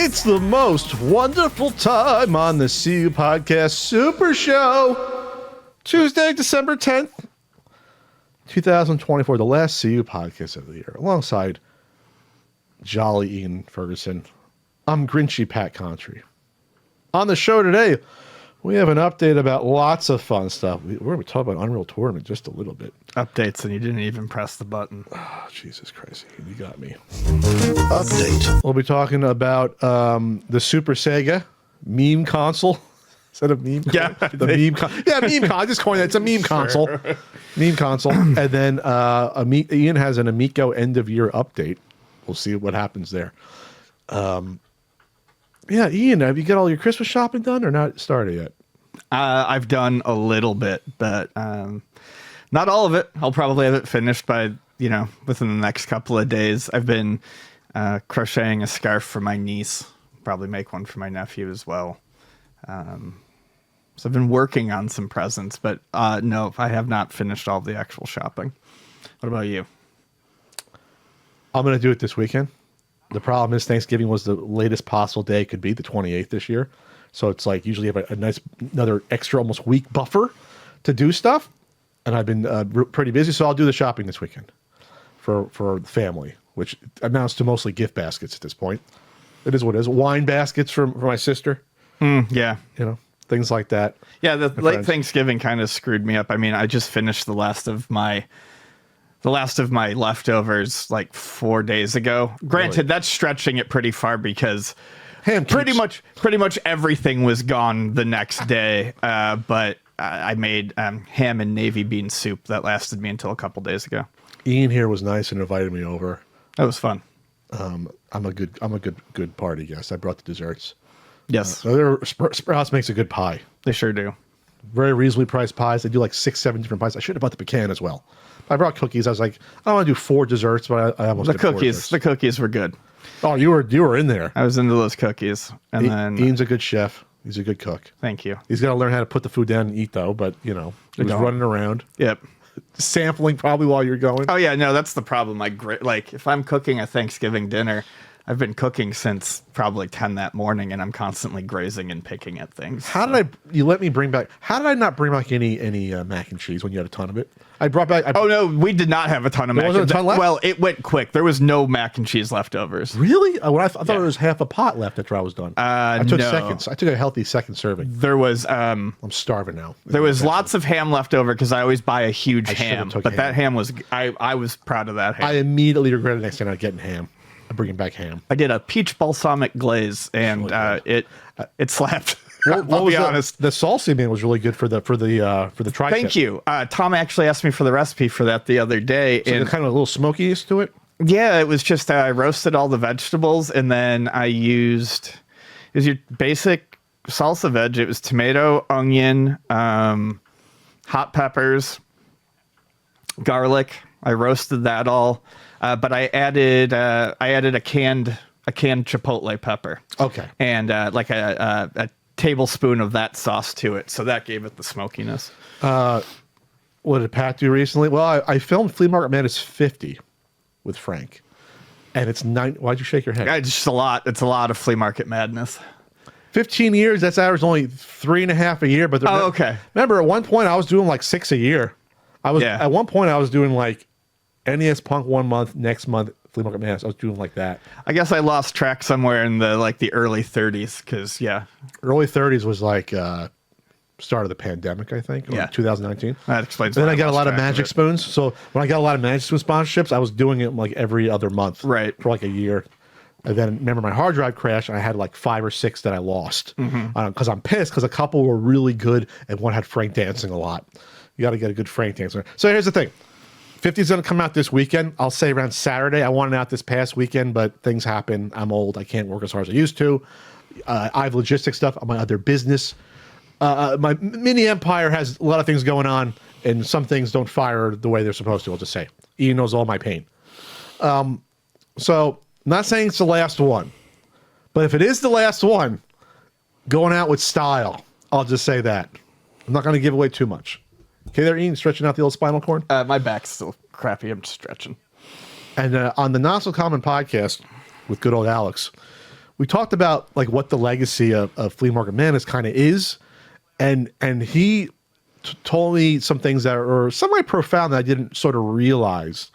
It's the most wonderful time on the CU Podcast Super Show. Tuesday, December 10th, 2024, the last CU Podcast of the year, alongside Jolly Ian Ferguson. I'm Grinchy Pat Contry. On the show today, we have an update about lots of fun stuff. We're going to talk about Unreal Tournament just a little bit. Updates, and you didn't even press the button. Oh, Jesus Christ, you got me. Update. We'll be talking about the Supersega meme console. Is that a meme? Yeah. The meme console. Yeah, meme console. I just coined it. It's a meme console. Meme console. And then Ian has an Amico end-of-year update. We'll see what happens there. Yeah, Ian, have you got all your Christmas shopping done or not started yet? I've done a little bit, but not all of it. I'll probably have it finished by, within the next couple of days. I've been crocheting a scarf for my niece. Probably make one for my nephew as well. So I've been working on some presents, but no, I have not finished all the actual shopping. What about you? I'm going to do it this weekend. The problem is Thanksgiving was the latest possible day it could be, the 28th this year. So it's like usually you have another extra almost week buffer to do stuff. And I've been pretty busy, so I'll do the shopping this weekend for the family, which amounts to mostly gift baskets at this point. It is what it is. Wine baskets for my sister. Yeah. Things like that. Yeah, the late Thanksgiving kind of screwed me up. I mean, I just finished the last of my leftovers like 4 days ago. Granted, Really? That's stretching it pretty far because Ham pretty keeps- much everything was gone the next day. But I made ham and navy bean soup that lasted me until a couple days ago. Ian here was nice and invited me over. That was fun. I'm a good party guest. I brought the desserts. Yes, Sprouts makes a good pie. they sure do. Very reasonably priced pies. They do like 6-7 different pies. I should have bought the pecan as well. I brought cookies. I was like, I don't want to do 4 desserts, but I almost The did 4 cookies, desserts. the cookies were good. Oh, you were in there. I was into those cookies, and then Ian's a good chef. He's a good cook. thank you. He's got to learn how to put the food down and eat though. But he was don't. running around, Yep. sampling probably while you're going. Oh yeah, no, that's the problem. Like if I'm cooking a Thanksgiving dinner, I've been cooking since probably 10 that morning, and I'm constantly grazing and picking at things. How did I not bring back any mac and cheese when you had a ton of it? I brought back. Oh no, we did not have a ton of mac. wasn't a ton left? Well, it went quick. There was no mac and cheese leftovers. Really? I thought Yeah. there was half a pot left after I was done. I took no. seconds. I took a healthy second serving. There was I'm starving now. there was lots of ham left over because I always buy a huge should've ham. took But ham. that ham was I was proud of that ham. I immediately regretted next time not getting ham. I'm bringing back ham. I did a peach balsamic glaze, and it slapped. I'll be honest. The salsa man was really good for the tri-tip. Thank you. Tom actually asked me for the recipe for that the other day, So and kind of a little smokiness to it. yeah, it was just I roasted all the vegetables, and then I used your basic salsa veg. It was tomato, onion, hot peppers, garlic. I roasted that all, but I added a canned chipotle pepper. Okay. And like a tablespoon of that sauce to it, so that gave it the smokiness. What did Pat do recently? Well, I filmed Flea Market Madness 50 with Frank, and it's 9. Why'd you shake your head? It's just a lot. It's a lot of flea market madness. 15 years. That's average only 3.5 a year. But Okay. Remember, at one point I was doing like 6 a year. Yeah. At one point I was doing like NES Punk 1 month, next month Flea Market Madness. I was doing like that. I guess I lost track somewhere in the early 30s because Early 30s was like start of the pandemic, I think. Yeah. 2019. that explains. Then why I got a lost lot of track Magic it. Spoons. So when I got a lot of Magic Spoon sponsorships, I was doing it like every other month. Right. For like a year. And then remember my hard drive crashed, and I had like 5 or 6 that I lost. Because I'm pissed because a couple were really good and one had Frank dancing a lot. You got to get a good Frank dancer. So here's the thing. 50 is going to come out this weekend. I'll say around Saturday. I wanted it out this past weekend, but things happen. I'm old. I can't work as hard as I used to. I have logistic stuff on my other business. My mini empire has a lot of things going on, and some things don't fire the way they're supposed to, I'll just say. Ian knows all my pain. So, not saying it's the last one, but if it is the last one, going out with style. I'll just say that. I'm not going to give away too much. Okay, there, Ian, stretching out the old spinal cord. My back's still crappy. I'm just stretching. And on the Not So Common podcast with good old Alex, we talked about like what the legacy of Flea Market Madness kind of is, and he told me some things that are somewhat profound that I didn't sort of realize,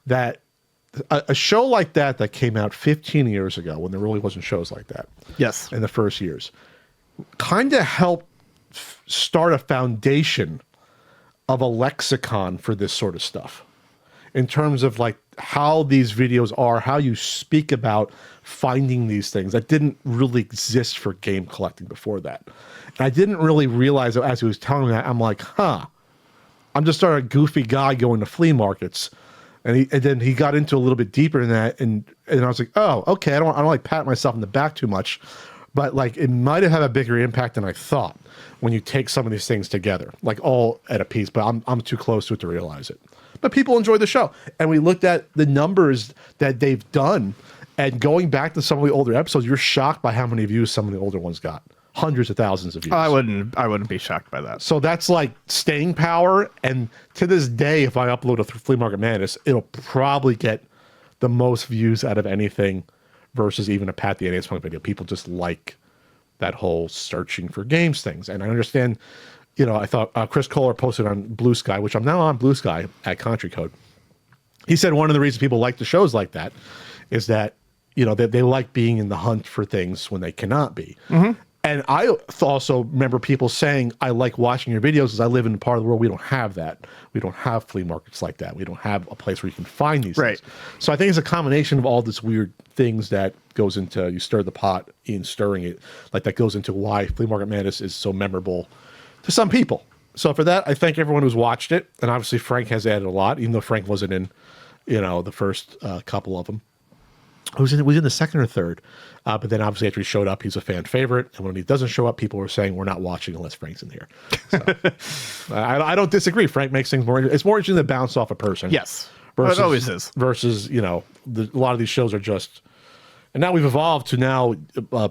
that a show like that came out 15 years ago, when there really wasn't shows like that. Yes. In the first years, kind of helped start a foundation of a lexicon for this sort of stuff, in terms of like how these videos are, how you speak about finding these things that didn't really exist for game collecting before that. And I didn't really realize, as he was telling me that, I'm like, I'm just sort of a goofy guy going to flea markets. And then he got into a little bit deeper in that, and I was like, oh, okay, I don't like pat myself in the back too much, but like it might have had a bigger impact than I thought when you take some of these things together, like all at a piece. But I'm too close to it to realize it. But people enjoyed the show, and we looked at the numbers that they've done, and going back to some of the older episodes, you're shocked by how many views some of the older ones got. Hundreds of thousands of views. I wouldn't be shocked by that. So that's like staying power. And to this day, if I upload a Flea Market Madness, it'll probably get the most views out of anything versus even a Pat the NES Punk video. People just like that whole searching for games things. And I understand, I thought Chris Kohler posted on Blue Sky, which I'm now on Blue Sky at Country Code. He said one of the reasons people like the shows like that is that, they like being in the hunt for things when they cannot be. Mm-hmm. And I also remember people saying, I like watching your videos because I live in a part of the world we don't have that. We don't have flea markets like that. We don't have a place where you can find these things. So I think it's a combination of all this weird things that goes into, you stir the pot in stirring it, like that goes into why Flea Market Madness is so memorable to some people. So for that, I thank everyone who's watched it. And obviously Frank has added a lot, even though Frank wasn't in, the first couple of them. Was in the second or third, but then obviously after he showed up, he's a fan favorite. And when he doesn't show up, people are saying we're not watching unless Frank's in here. So, I don't disagree. Frank makes things more. It's more interesting to bounce off a person. Yes, versus, it always is. Versus a lot of these shows are just. And now we've evolved to now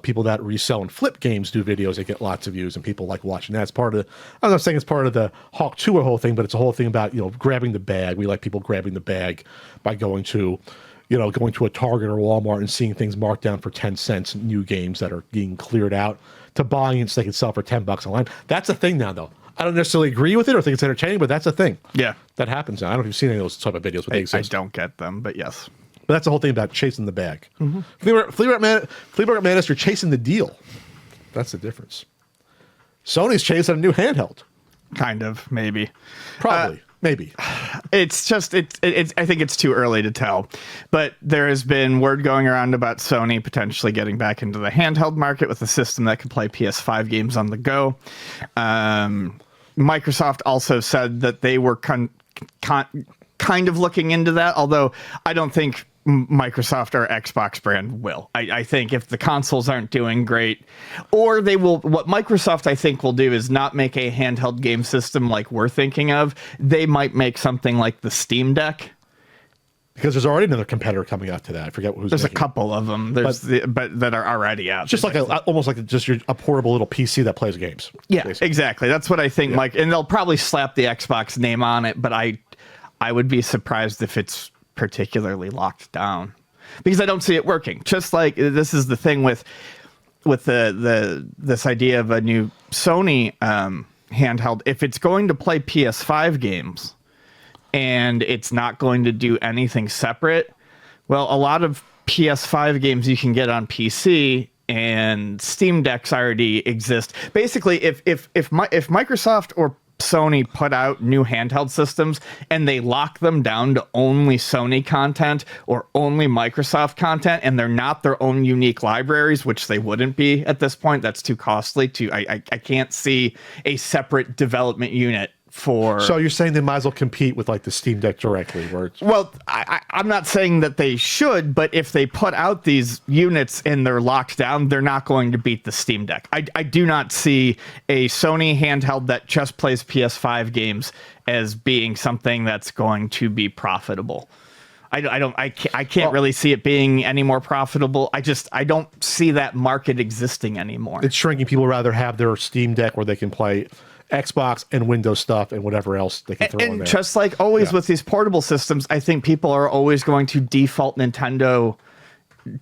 people that resell and flip games do videos that get lots of views, and people like watching that. It's part of. I'm not saying it's part of the Hawk Tour whole thing, but it's a whole thing about grabbing the bag. We like people grabbing the bag by going to a Target or Walmart and seeing things marked down for 10 cents, new games that are being cleared out, to buying it so they can sell for $10 online. That's a thing now, though. I don't necessarily agree with it or think it's entertaining, but that's a thing. Yeah. That happens now. I don't know if you've seen any of those type of videos, but they exist. I don't get them, but yes. But that's the whole thing about chasing the bag. Mm-hmm. Flea Market Madness, you're chasing the deal. That's the difference. Sony's chasing a new handheld. Kind of, maybe. Probably. Maybe. It's just, I think it's too early to tell. But there has been word going around about Sony potentially getting back into the handheld market with a system that can play PS5 games on the go. Microsoft also said that they were kind of looking into that, although I don't think Microsoft or Xbox brand will. I think if the consoles aren't doing great, or they will, what Microsoft I think will do is not make a handheld game system like we're thinking of. They might make something like the Steam Deck. Because there's already another competitor coming out to that. I forget who's. There's a couple of them. But that are already out. Just like almost like just a portable little PC that plays games. Yeah, basically. Exactly. That's what I think. Yeah. And they'll probably slap the Xbox name on it, but I would be surprised if it's particularly locked down, because I don't see it working. Just like this is the thing with this idea of a new Sony handheld. If it's going to play PS5 games and it's not going to do anything separate, well, a lot of PS5 games you can get on PC, and Steam Decks already exist. Basically, if Microsoft or Sony put out new handheld systems and they lock them down to only Sony content or only Microsoft content, and they're not their own unique libraries, which they wouldn't be at this point, that's too costly to. I can't see a separate development unit for. So you're saying they might as well compete with like the Steam Deck directly, where it's... Well, I'm not saying that they should, but if they put out these units and they're locked down, they're not going to beat the Steam Deck. I do not see a Sony handheld that just plays PS5 games as being something that's going to be profitable. I can't really see it being any more profitable. I don't see that market existing anymore. It's shrinking. People rather have their Steam Deck where they can play Xbox and Windows stuff and whatever else they can throw in there. And just like always with these portable systems, I think people are always going to default Nintendo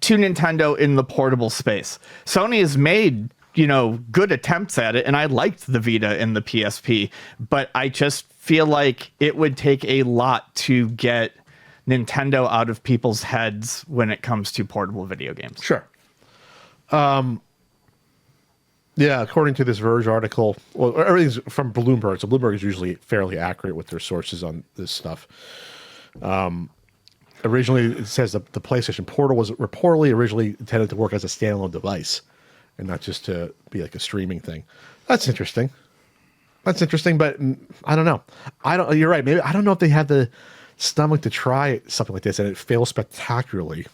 to Nintendo in the portable space. Sony has made, good attempts at it, and I liked the Vita and the PSP, but I just feel like it would take a lot to get Nintendo out of people's heads when it comes to portable video games. Sure. Yeah, according to this Verge article, well, everything's from Bloomberg, so Bloomberg is usually fairly accurate with their sources on this stuff. Originally, it says that the PlayStation Portal was reportedly originally intended to work as a standalone device and not just to be like a streaming thing. That's interesting. But I don't know. You're right. Maybe I don't know if they have the stomach to try something like this and it fails spectacularly.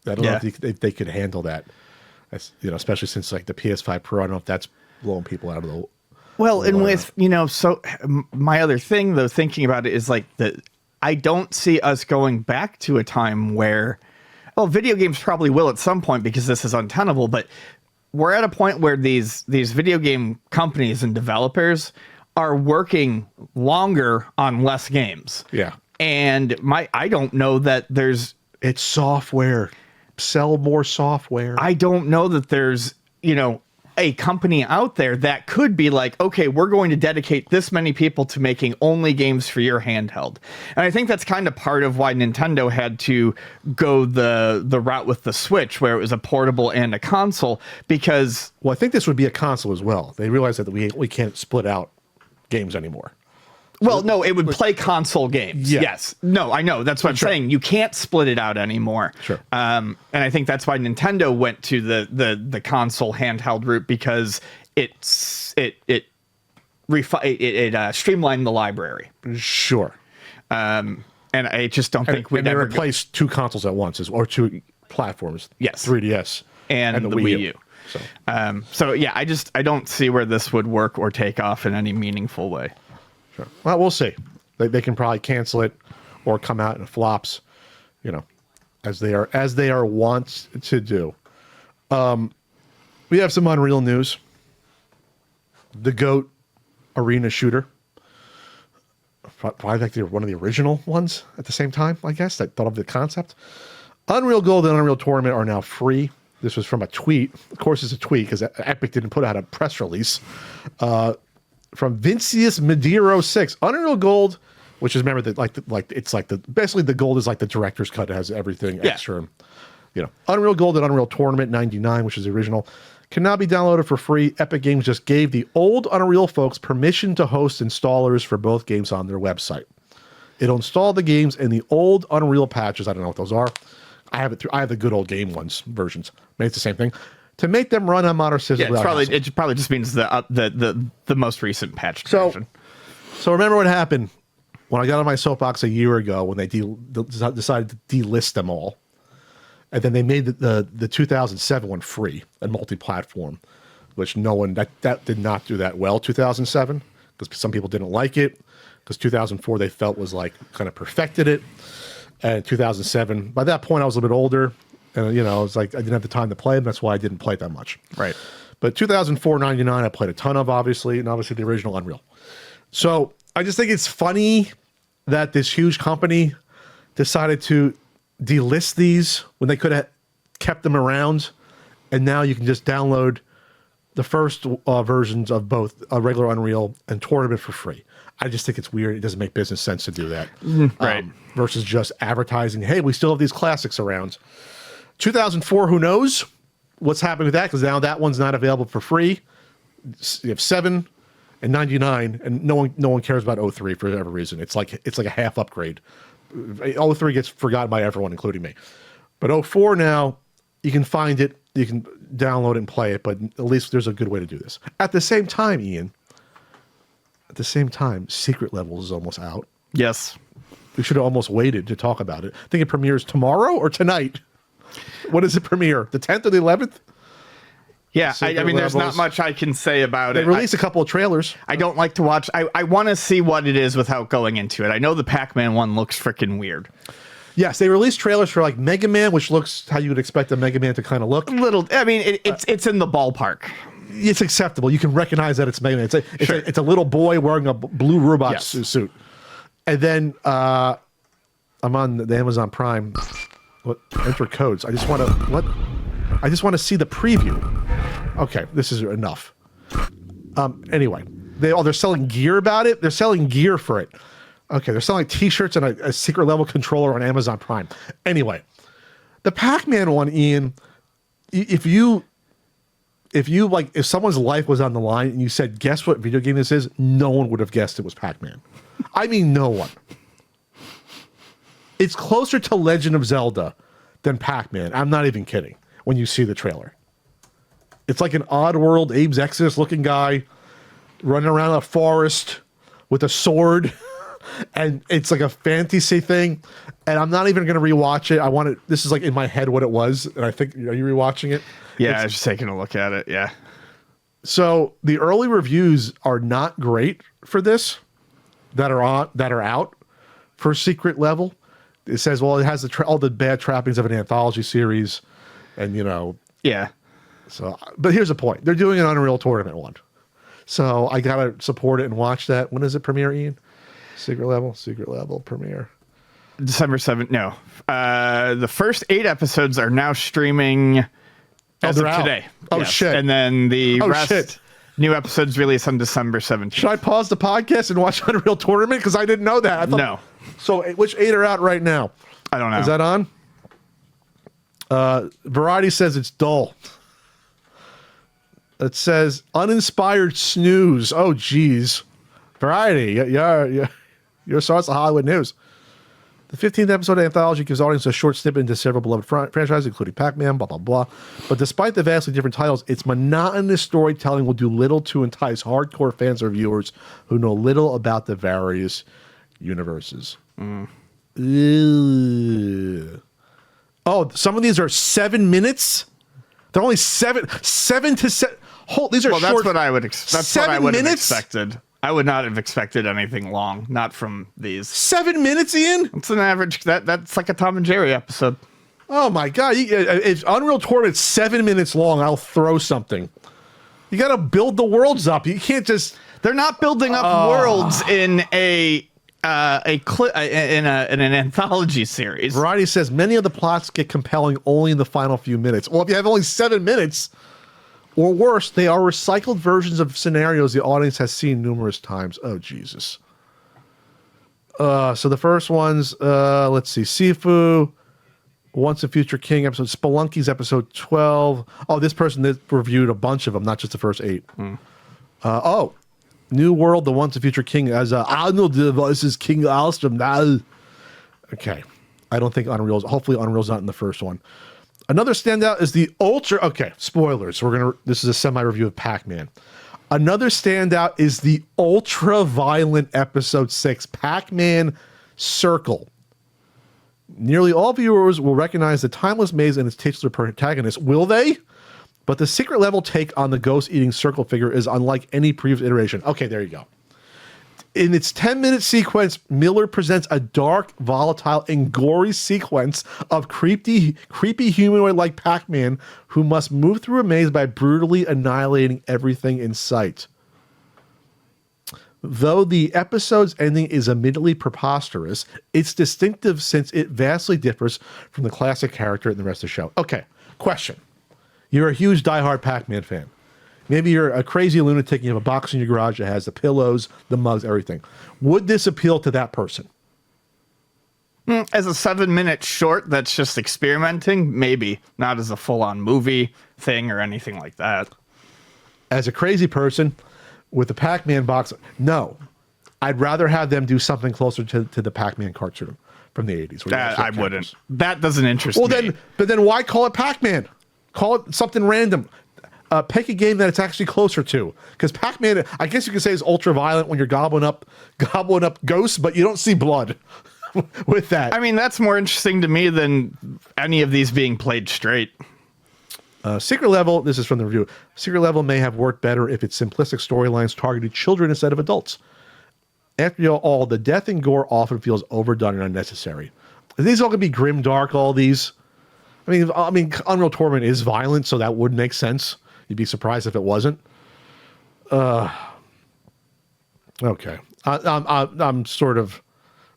I don't know if they could handle that. Especially since like the PS5 Pro, I don't know if that's blowing people out of the. Well, and with so my other thing though, thinking about it is like I don't see us going back to a time where, video games probably will at some point because this is untenable, but we're at a point where these video game companies and developers are working longer on less games. Yeah, and I don't know that it's software. Sell more software. I don't know that there's, a company out there that could be like, okay, we're going to dedicate this many people to making only games for your handheld. And I think that's kind of part of why Nintendo had to go the route with the Switch, where it was a portable and a console, because... Well, I think this would be a console as well. They realized that we can't split out games anymore. Well, no, it would play console games. Yeah. Yes. No, I know. That's what I'm saying. You can't split it out anymore. Sure. And I think that's why Nintendo went to the console handheld route, because it streamlined the library. Sure. And I just don't think we'd ever ever replace two consoles at once, or two platforms. Yes. 3DS and the Wii U. So yeah, I don't see where this would work or take off in any meaningful way. Sure. Well, we'll see. They can probably cancel it or come out in flops, as they are wont to do. We have some Unreal news. The GOAT arena shooter. Probably like one of the original ones at the same time, I guess, that thought of the concept. Unreal Gold and Unreal Tournament are now free. This was from a tweet. Of course, it's a tweet because Epic didn't put out a press release. From Vincius Mediro 6, Unreal Gold, which is, remember, that basically the gold is like the director's cut. It has everything extra. Unreal Gold and Unreal Tournament 99, which is the original, can now be downloaded for free. Epic Games just gave the old Unreal folks permission to host installers for both games on their website. It'll install the games and the old Unreal patches. I don't know what those are. I have the good old game ones versions. Maybe it's the same thing. To make them run on modern systems. Yeah, it probably just means the most recent patched version. So remember what happened when I got on my soapbox a year ago when they decided to delist them all, and then they made the 2007 one free and multi-platform, which that did not do that well. 2007, because some people didn't like it, because 2004 they felt was like kind of perfected it, and 2007. By that point, I was a little bit older. And, it was like I didn't have the time to play them. That's why I didn't play it that much. Right. But 2004, 99, I played a ton of, obviously, and obviously the original Unreal. So I just think it's funny that this huge company decided to delist these when they could have kept them around. And now you can just download the first versions of both regular Unreal and Tournament for free. I just think it's weird. It doesn't make business sense to do that. Right. Versus just advertising, hey, we still have these classics around. 2004, who knows what's happening with that, because now that one's not available for free. You have 7 and 99, and no one cares about 03 for whatever reason. It's like a half upgrade. 03 gets forgotten by everyone, including me. But 04 now, you can find it, you can download it and play it, but at least there's a good way to do this. At the same time, Ian, Secret Level is almost out. Yes. We should have almost waited to talk about it. I think it premieres tomorrow or tonight. When does it premiere? The 10th or the 11th? Yeah, I mean, there's not much I can say about it. They released a couple of trailers. I don't like to watch. I want to see what it is without going into it. I know the Pac-Man one looks freaking weird. Yes, they released trailers for like Mega Man, which looks how you would expect a Mega Man to kind of look. I mean, it's in the ballpark. It's acceptable. You can recognize that it's Mega Man. It's a little boy wearing a blue robot suit. And then I'm on the Amazon Prime. What? Enter codes. I just want to what? I just want to see the preview. Okay, this is enough. Anyway, they're selling gear about it. They're selling gear for it. Okay, they're selling T-shirts and a secret level controller on Amazon Prime. Anyway, the Pac-Man one, Ian. If someone's life was on the line and you said, "Guess what video game this is?" No one would have guessed it was Pac-Man. I mean, no one. It's closer to Legend of Zelda than Pac-Man. I'm not even kidding. When you see the trailer, it's like an Oddworld, Abe's Exodus looking guy running around a forest with a sword, and it's like a fantasy thing. And I'm not even going to rewatch it. I want it. This is like in my head what it was, and I think are you rewatching it? Yeah, I was just taking a look at it. Yeah. So the early reviews are not great for this that are out for Secret Level. It says, well, it has all the bad trappings of an anthology series, and yeah. So, but here's the point: they're doing an Unreal Tournament one, so I gotta support it and watch that. When does it premiere, Ian? Secret Level premiere. December 7th. No, the first 8 episodes are now streaming as of today. Oh Yes. shit! And then the rest. Shit. New episodes released on December 17th. Should I pause the podcast and watch Unreal Tournament? Because I didn't know that. No. So which 8 are out right now? I don't know. Is that on? Variety says it's dull. It says uninspired snooze. Oh, geez. Variety, your source of Hollywood news. The 15th episode of Anthology gives audience a short snippet into several beloved franchises, including Pac-Man, blah, blah, blah. But despite the vastly different titles, its monotonous storytelling will do little to entice hardcore fans or viewers who know little about the various universes. Oh, some of these are 7 minutes? They're only 7 to 7. These are short. That's what I would. That's what I would have minutes? expected. I would not have expected anything long, not from these. 7 minutes, Ian? It's an average. That's like a Tom and Jerry episode. Oh my God! If Unreal Tournament's 7 minutes long, I'll throw something. You got to build the worlds up. You can't just. They're not building up worlds in in an anthology series. Variety says many of the plots get compelling only in the final few minutes. Well, if you have only 7 minutes, or worse, they are recycled versions of scenarios the audience has seen numerous times. Oh, Jesus. So the first ones, let's see, Sifu, Once a Future King episode, Spelunky's episode 12. Oh, this person that reviewed a bunch of them, not just the first 8. New World, the Once a Future King as Arnold voices King Alstrom now. Okay. I don't think hopefully Unreal's not in the first one. Another standout is the Ultra. Okay, spoilers. This is a semi-review of Pac-Man. Another standout is the ultra-violent episode 6, Pac-Man Circle. Nearly all viewers will recognize the timeless maze and its titular protagonist. Will they? But the secret level take on the ghost-eating circle figure is unlike any previous iteration. Okay, there you go. In its 10-minute sequence, Miller presents a dark, volatile, and gory sequence of creepy humanoid-like Pac-Man who must move through a maze by brutally annihilating everything in sight. Though the episode's ending is admittedly preposterous, it's distinctive since it vastly differs from the classic character in the rest of the show. Okay, question. You're a huge diehard Pac-Man fan. Maybe you're a crazy lunatic and you have a box in your garage that has the pillows, the mugs, everything. Would this appeal to that person? As a 7-minute short that's just experimenting, maybe. Not as a full-on movie thing or anything like that. As a crazy person with a Pac-Man box, no. I'd rather have them do something closer to the Pac-Man cartoon from the 80s. I wouldn't. That doesn't interest me. But then why call it Pac-Man? Call it something random. Pick a game that it's actually closer to, because Pac-Man, I guess you could say, is ultra violent when you're gobbling up ghosts, but you don't see blood with that. I mean, that's more interesting to me than any of these being played straight. Secret Level, this is from the review. Secret Level may have worked better if its simplistic storylines targeted children instead of adults. After all, the death and gore often feels overdone and unnecessary. Are these all going to be grim, dark? All these. I mean, Unreal Tournament is violent, so that would make sense. You'd be surprised if it wasn't. Okay. I'm sort of...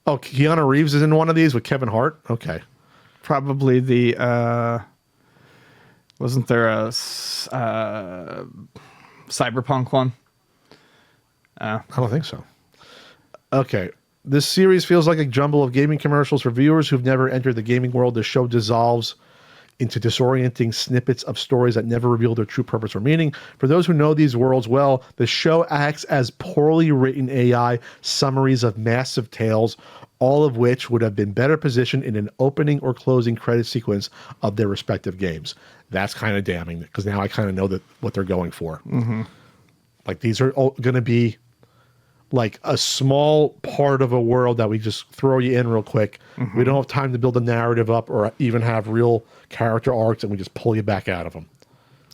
Oh, Keanu Reeves is in one of these with Kevin Hart? Okay. probably the wasn't there a Cyberpunk one? I don't think so. Okay. This series feels like a jumble of gaming commercials for viewers who've never entered the gaming world. The show dissolves into disorienting snippets of stories that never reveal their true purpose or meaning. For those who know these worlds well, the show acts as poorly written AI summaries of massive tales, all of which would have been better positioned in an opening or closing credit sequence of their respective games. That's kind of damning, because now I kind of know that what they're going for. Mm-hmm. Like, these are going to be like a small part of a world that we just throw you in real quick. Mm-hmm. We don't have time to build a narrative up or even have real character arcs, and we just pull you back out of them.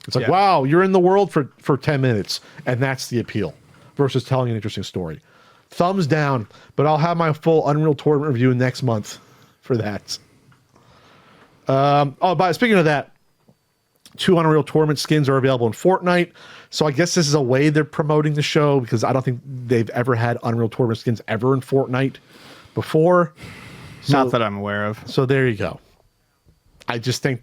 It's like, wow, you're in the world for 10 minutes, and that's the appeal, versus telling an interesting story. Thumbs down, but I'll have my full Unreal Tournament review next month for that. But speaking of that, 2 Unreal Tournament skins are available in Fortnite. So I guess this is a way they're promoting the show, because I don't think they've ever had Unreal Tournament skins ever in Fortnite before. So, not that I'm aware of. So there you go. I just think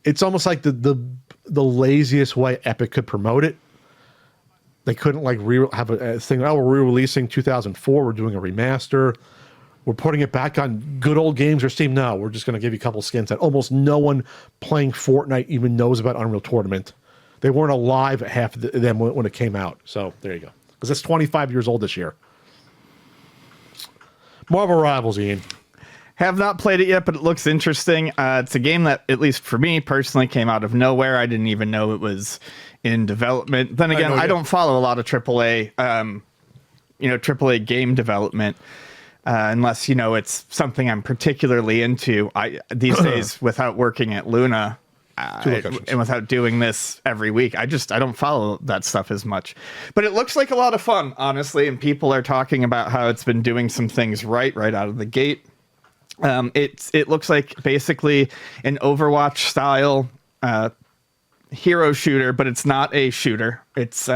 it's almost like the laziest way Epic could promote it. They couldn't like have a thing. Oh, we're re-releasing 2004. We're doing a remaster. We're putting it back on good old games or Steam. No, we're just going to give you a couple skins that almost no one playing Fortnite even knows about Unreal Tournament. They weren't alive at half of them when it came out. So there you go. Because it's 25 years old this year. Marvel Rivals, Ian. Have not played it yet, but it looks interesting. It's a game that, at least for me personally, came out of nowhere. I didn't even know it was in development. Then again, I don't follow a lot of AAA, AAA game development. Unless, it's something I'm particularly into. These days, without working at Luna and without doing this every week, I don't follow that stuff as much. But it looks like a lot of fun, honestly, and people are talking about how it's been doing some things right out of the gate. It looks like basically an Overwatch style hero shooter, but it's not a shooter. It's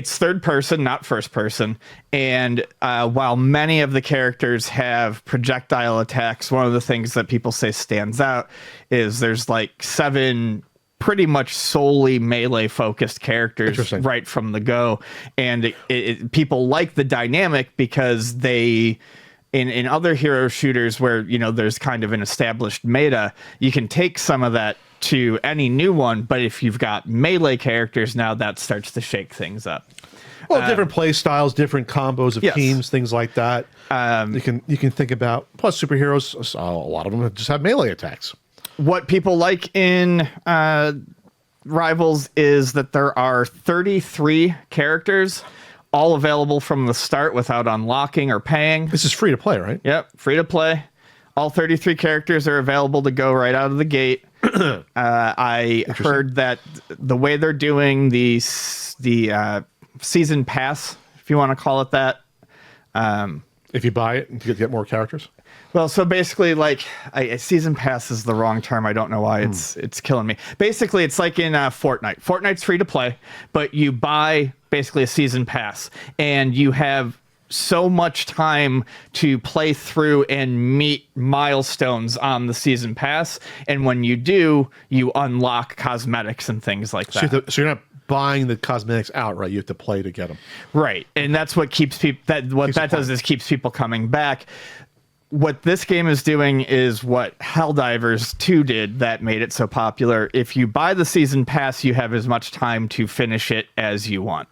third person, not first person. And while many of the characters have projectile attacks, one of the things that people say stands out is there's like 7 pretty much solely melee focused characters right from the go. And people like the dynamic because they... In other hero shooters where, there's kind of an established meta, you can take some of that to any new one, but if you've got melee characters now, that starts to shake things up. Well, different play styles, different combos of teams, things like that. You can think about, plus superheroes, a lot of them just have melee attacks. What people like in Rivals is that there are 33 characters, all available from the start without unlocking or paying. This is free to play, right? Yep, free to play. All 33 characters are available to go right out of the gate. I heard that the way they're doing the season pass, if you want to call it that. If you buy it, you get more characters? Well, so basically, a season pass is the wrong term. I don't know why it's killing me. Basically, it's like in Fortnite. Fortnite's free to play, but you buy basically a season pass, and you have so much time to play through and meet milestones on the season pass. And when you do, you unlock cosmetics and things like that. So you're not buying the cosmetics outright. You have to play to get them. Right. And that's what keeps people, keeps people coming back. What this game is doing is what Helldivers 2 did that made it so popular. If you buy the season pass, you have as much time to finish it as you want,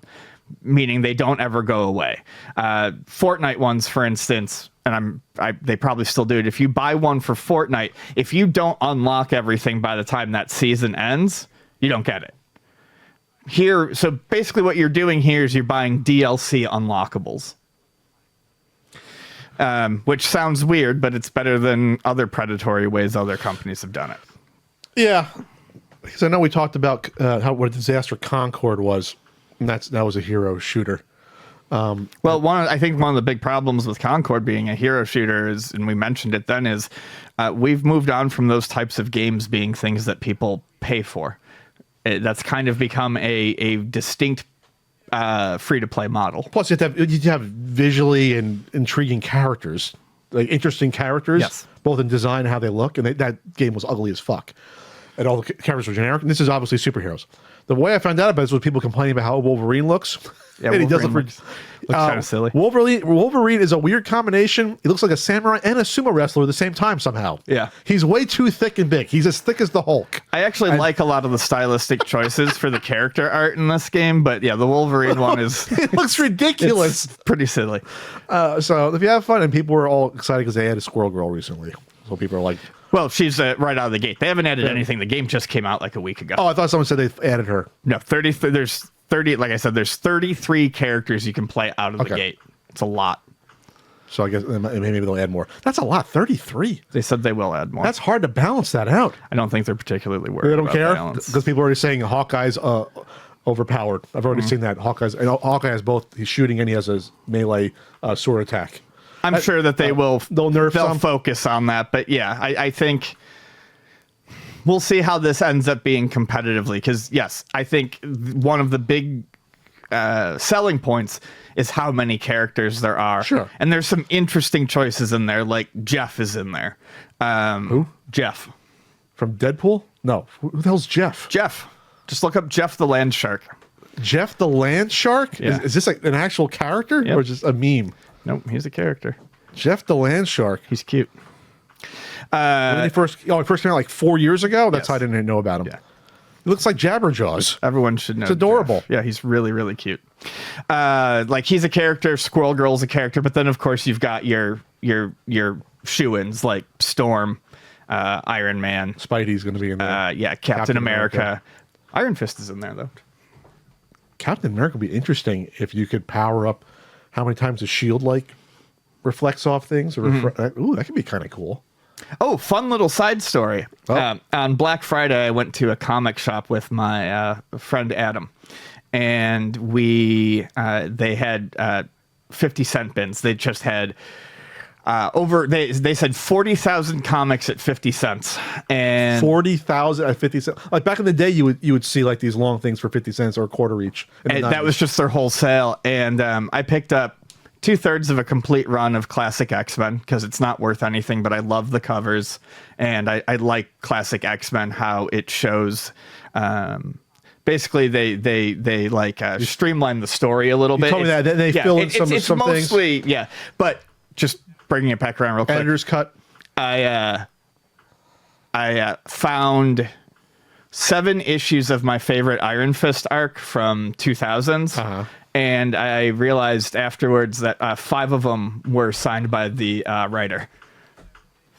meaning they don't ever go away. Fortnite ones, for instance, and they probably still do it. If you buy one for Fortnite, if you don't unlock everything by the time that season ends, you don't get it. Here, so basically what you're doing here is you're buying DLC unlockables. Which sounds weird, but it's better than other predatory ways other companies have done it. Yeah, because I know we talked about what a disaster Concord was, and that was a hero shooter. Well, I think one of the big problems with Concord being a hero shooter is, and we mentioned it then, is we've moved on from those types of games being things that people pay for. That's kind of become a distinct free-to-play model. Plus, you have to have visually and intriguing characters like interesting characters, Yes. both in design and how they look. And that game was ugly as fuck, and all the characters were generic. And this is obviously superheroes. The way I found out about this was people complaining about how Wolverine looks. Yeah, And he does Wolverine look looks kind of silly. Wolverine is a weird combination. He looks like a samurai and a sumo wrestler at the same time somehow. Yeah. He's way too thick and big. He's as thick as the Hulk. I actually like a lot of the stylistic choices for the character art in this game, but yeah, the Wolverine one is It looks ridiculous. it's pretty silly. So if you have fun, and people were all excited because they added Squirrel Girl recently. So people are like, Well, she's right out of the gate. They haven't added anything. The game just came out like a week ago. oh, I thought someone said they added her. No, 30. There's 30. Like I said, there's 33 characters you can play out of the Okay. gate. It's a lot. So I guess maybe they'll add more. That's a lot, 33. They said they will add more. That's hard to balance that out. I don't think they're particularly worried. They don't about care balance. because people are already saying Hawkeye's overpowered. I've already seen that. Hawkeye has both. He's shooting and he has a melee sword attack. I'm sure that they will. they'll nerf some. focus on that, but yeah, I think we'll see how this ends up being competitively. Because yes, I think one of the big selling points is how many characters there are. Sure. And there's some interesting choices in there. Like Jeff is in there. Who? Jeff. From Deadpool? No. Who the hell's Jeff? Jeff. Just look up Jeff the Land Shark. Jeff the Land Shark? Yeah. Is this like an actual character Yep. or just a meme? Nope, he's a character. Jeff the Land Shark. He's cute. When he first came out like 4 years ago. That's Yes. how I didn't know about him. Yeah. He looks like Jabberjaws. Everyone should know. It's adorable. Jeff. Yeah, he's really, really cute. Like he's a character. Squirrel Girl's a character, but then of course you've got your shoo-ins like Storm, Iron Man. Spidey's going to be in there. Yeah, Captain America. Iron Fist is in there though. Captain America would be interesting if you could power up how many times the shield like reflects off things. Or ooh, that could be kind of cool. Oh, fun little side story. Oh. On Black Friday, I went to a comic shop with my friend Adam, and they had 50-cent bins. They just had they said 40,000 comics at 50 cents, and 40,000 at 50 cents. Like back in the day, you would see like these long things for 50 cents or a quarter each. and that was just their whole sale. And I picked up 2/3 of a complete run of classic X-Men because it's not worth anything, but I love the covers and I like classic X-Men, how it shows. Basically, they like streamline the story a little bit. told me that. Then they fill in some it's things. mostly, yeah. But just bringing it back around real quick. Editor's cut. I found 7 issues of my favorite Iron Fist arc from 2000s. Uh-huh. And I realized afterwards that 5 of them were signed by the writer.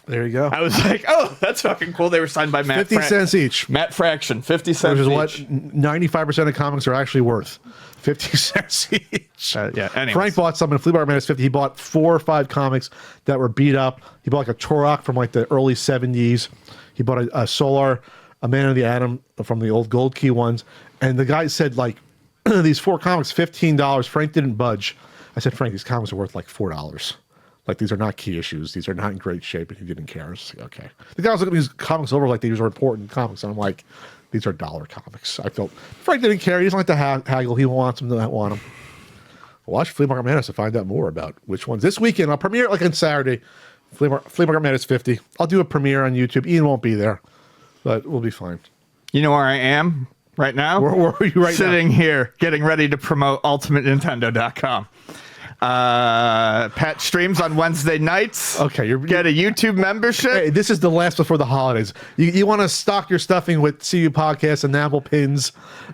There you go. I was like, oh, that's fucking cool. They were signed by Matt 50 cents each. Matt Fraction, 50 cents Which is each. what 95% of comics are actually worth. 50 cents each. Yeah, anyways. Frank bought some in Flea Market Madness 50. He bought 4 or 5 comics that were beat up. He bought like a Turok from like the early 70s. He bought a Solar, a Man of the Atom from the old Gold Key ones. And the guy said like, these 4 comics, $15. Frank didn't budge. I said, Frank, these comics are worth like $4. Like, these are not key issues. These are not in great shape, and he didn't care. I was like, okay. The guy was looking at these comics over like these were important comics, and I'm like, these are dollar comics. I felt Frank didn't care. He doesn't like to haggle. He wants them to not want them. Watch Flea Market Madness to find out more about which ones. This weekend, I'll premiere it like on Saturday. Flea Market Madness 50. I'll do a premiere on YouTube. Ian won't be there, but we'll be fine. You know where I am right now? Where are you right now? Sitting here, getting ready to promote UltimateNintendo.com. Pat streams on Wednesday nights. Okay, get a YouTube membership. Hey, this is the last before the holidays. You want to stock your stuffing with CU Podcasts and Apple pins.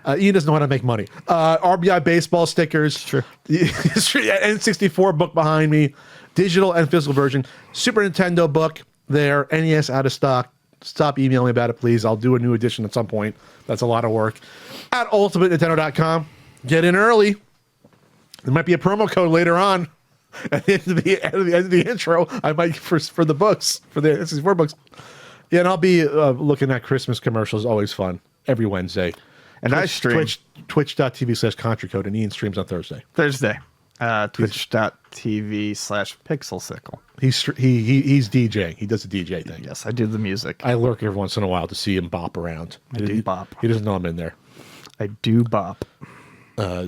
Ian doesn't know how to make money. RBI baseball stickers. Sure. N64 book behind me. Digital and physical version. Super Nintendo book there. NES out of stock. Stop emailing me about it, please. I'll do a new edition at some point. That's a lot of work. At ultimatenintendo.com. Get in early. There might be a promo code later on at the end of the intro. I might for the books, for the N64 books. Yeah, and I'll be looking at Christmas commercials. Always fun. Every Wednesday. And I stream. Twitch.tv/ContraCode, and Ian streams on Thursday. Twitch.tv/Pixelsicle. He's DJing. He does the DJ thing. Yes, I do the music. I lurk every once in a while to see him bop around. I do bop. He doesn't know I'm in there. I do bop.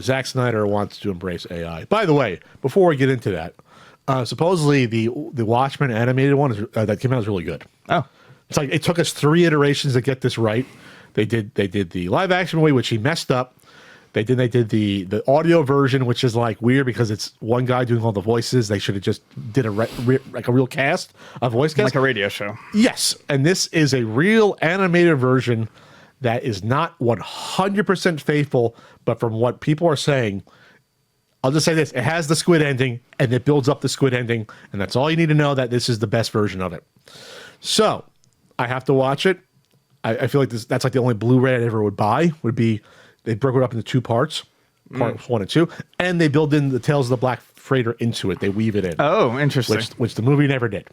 Zack Snyder wants to embrace AI. By the way, before we get into that, Supposedly the Watchmen animated one that came out is really good. Oh, It's like it took us 3 iterations to get this right. They did the live action movie, which he messed up. They did the audio version, which is like weird because it's one guy doing all the voices. They should have just did like a real cast, a voice cast, like a radio show. Yes, and this is a real animated version that is not 100% faithful, but from what people are saying, I'll just say this: it has the squid ending, and it builds up the squid ending, and that's all you need to know. That this is the best version of it. So I have to watch it. I feel like that's like the only Blu-ray I ever would buy. Would be they broke it up into 2 parts, parts 1 and 2, and they build in the Tales of the Black Freighter into it. They weave it in. Oh, interesting. Which the movie never did.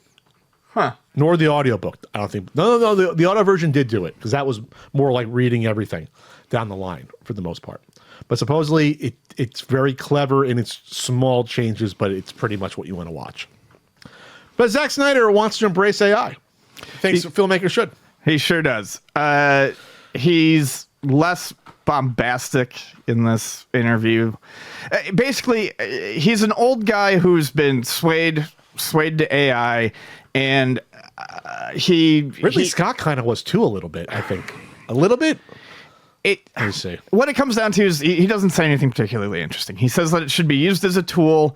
Huh. Nor the audiobook. I don't think. No. The audio version did do it because that was more like reading everything down the line for the most part. But supposedly it's very clever in its small changes, but it's pretty much what you want to watch. But Zack Snyder wants to embrace AI. Thinks filmmakers should. He sure does. He's less bombastic in this interview. Basically, he's an old guy who's been swayed to AI, and Ridley Scott kind of was too a little bit. I think a little bit. Let me see. What it comes down to is he doesn't say anything particularly interesting. He says that it should be used as a tool,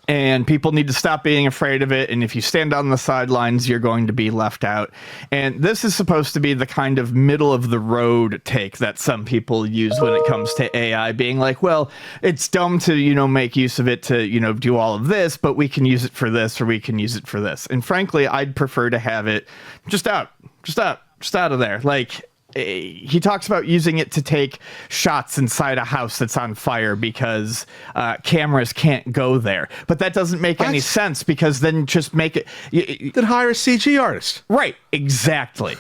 and people need to stop being afraid of it. And if you stand on the sidelines, you're going to be left out. And this is supposed to be the kind of middle of the road take that some people use when it comes to AI, being like, well, it's dumb to, make use of it to, do all of this, but we can use it for this, or we can use it for this. And frankly, I'd prefer to have it just out of there. Like, he talks about using it to take shots inside a house that's on fire because cameras can't go there. But that doesn't make any sense, because then just make it... Then hire a CG artist. Right, exactly.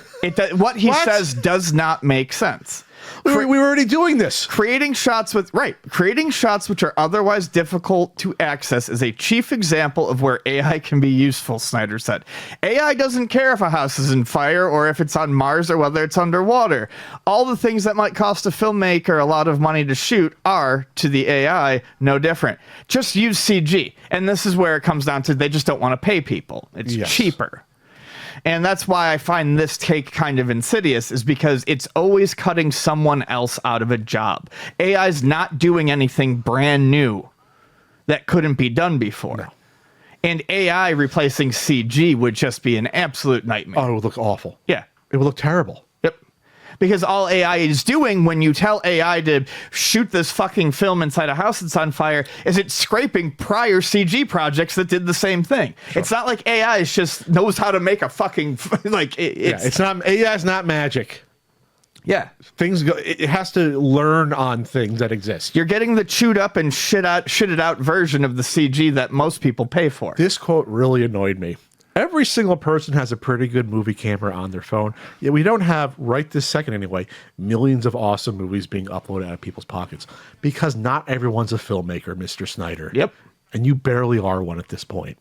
What he says does not make sense. We were already doing this. Creating shots which are otherwise difficult to access is a chief example of where AI can be useful, Snyder said. AI doesn't care if a house is in fire or if it's on Mars or whether it's underwater. All the things that might cost a filmmaker a lot of money to shoot are, to the AI, no different. Just use CG. And this is where it comes down to they just don't want to pay people. It's cheaper. And that's why I find this take kind of insidious, is because it's always cutting someone else out of a job. AI's not doing anything brand new that couldn't be done before. No. And AI replacing CG would just be an absolute nightmare. Oh, it would look awful. Yeah. It would look terrible. Yep. Because all AI is doing when you tell AI to shoot this fucking film inside a house that's on fire is it's scraping prior CG projects that did the same thing. Sure. It's not like AI just knows how to make a fucking it's not AI's not magic. Yeah. Things go. It has to learn on things that exist. You're getting the chewed up and shitted out version of the CG that most people pay for. This quote really annoyed me. Every single person has a pretty good movie camera on their phone. Yet we don't have, right this second anyway, millions of awesome movies being uploaded out of people's pockets. Because not everyone's a filmmaker, Mr. Snyder. Yep. And you barely are one at this point.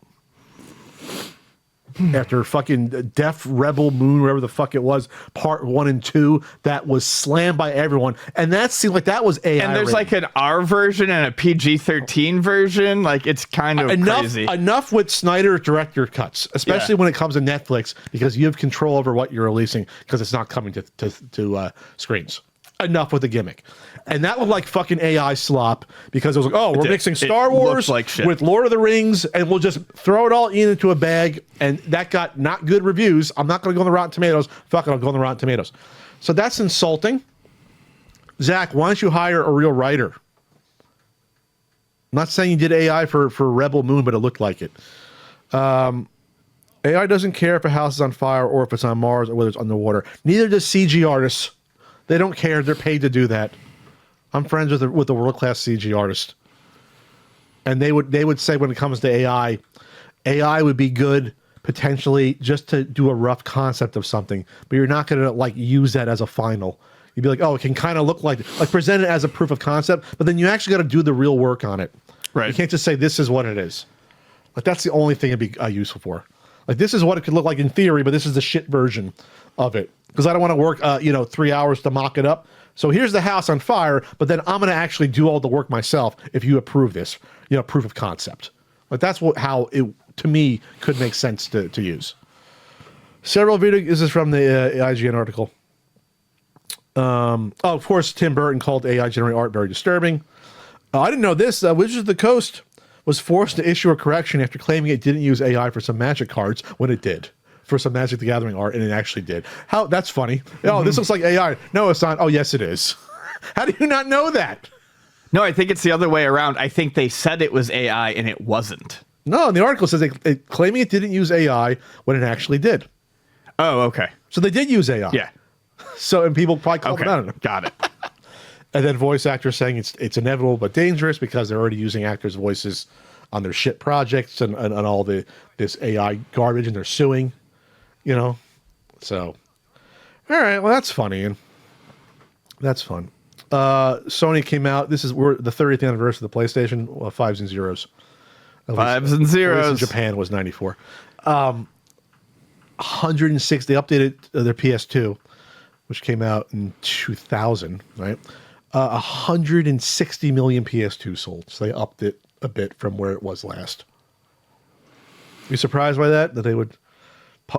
After fucking Death Rebel Moon, wherever the fuck it was, part 1 and 2, that was slammed by everyone. And that seemed like that was AI. And there's like an R version and a PG-13 version. Like, it's kind of crazy. Enough with Snyder director cuts, especially when it comes to Netflix, because you have control over what you're releasing because it's not coming to screens. Enough with the gimmick. And that was like fucking AI slop, because it was like, oh, we're mixing Star Wars with Lord of the Rings, and we'll just throw it all into a bag. And that got not good reviews. I'm not going to go on the Rotten Tomatoes. Fuck it, I'll go on the Rotten Tomatoes. So that's insulting. Zach, why don't you hire a real writer? I'm not saying you did AI for Rebel Moon, but it looked like it. AI doesn't care if a house is on fire or if it's on Mars or whether it's underwater. Neither does CG artists. They don't care. They're paid to do that. I'm friends with a world-class CG artist. And they would say when it comes to AI would be good potentially just to do a rough concept of something, but you're not going to like use that as a final. You'd be like, oh, it can kind of look like present it as a proof of concept, but then you actually got to do the real work on it. Right. You can't just say this is what it is. Like, that's the only thing it'd be useful for. Like, this is what it could look like in theory, but this is the shit version of it. Because I don't want to work 3 hours to mock it up. So here's the house on fire, but then I'm going to actually do all the work myself if you approve this, proof of concept. Like that's how it, to me, could make sense to use. Several videos, this is from the IGN article. Of course, Tim Burton called AI-generated art very disturbing. I didn't know this. Wizards of the Coast was forced to issue a correction after claiming it didn't use AI for some Magic cards when it did. For some Magic the Gathering art, and it actually did. How? That's funny. Oh, this looks like AI. No, it's not. Oh, yes, it is. How do you not know that? No, I think it's the other way around. I think they said it was AI and it wasn't. No, the article says claiming it didn't use AI when it actually did. Oh, okay. So they did use AI. Yeah. So, and people probably called it out on it. Got it. And then voice actors saying it's inevitable but dangerous because they're already using actors' voices on their shit projects and all this AI garbage, and they're suing. So, all right, well, that's funny, and that's fun. Sony came out. We're the 30th anniversary of the PlayStation. Well, fives and zeros. Fives and zeros. At least in Japan was 94. 106. They updated their PS2, which came out in 2000. Right, 160 million PS2 sold. So they upped it a bit from where it was last. You surprised by that they would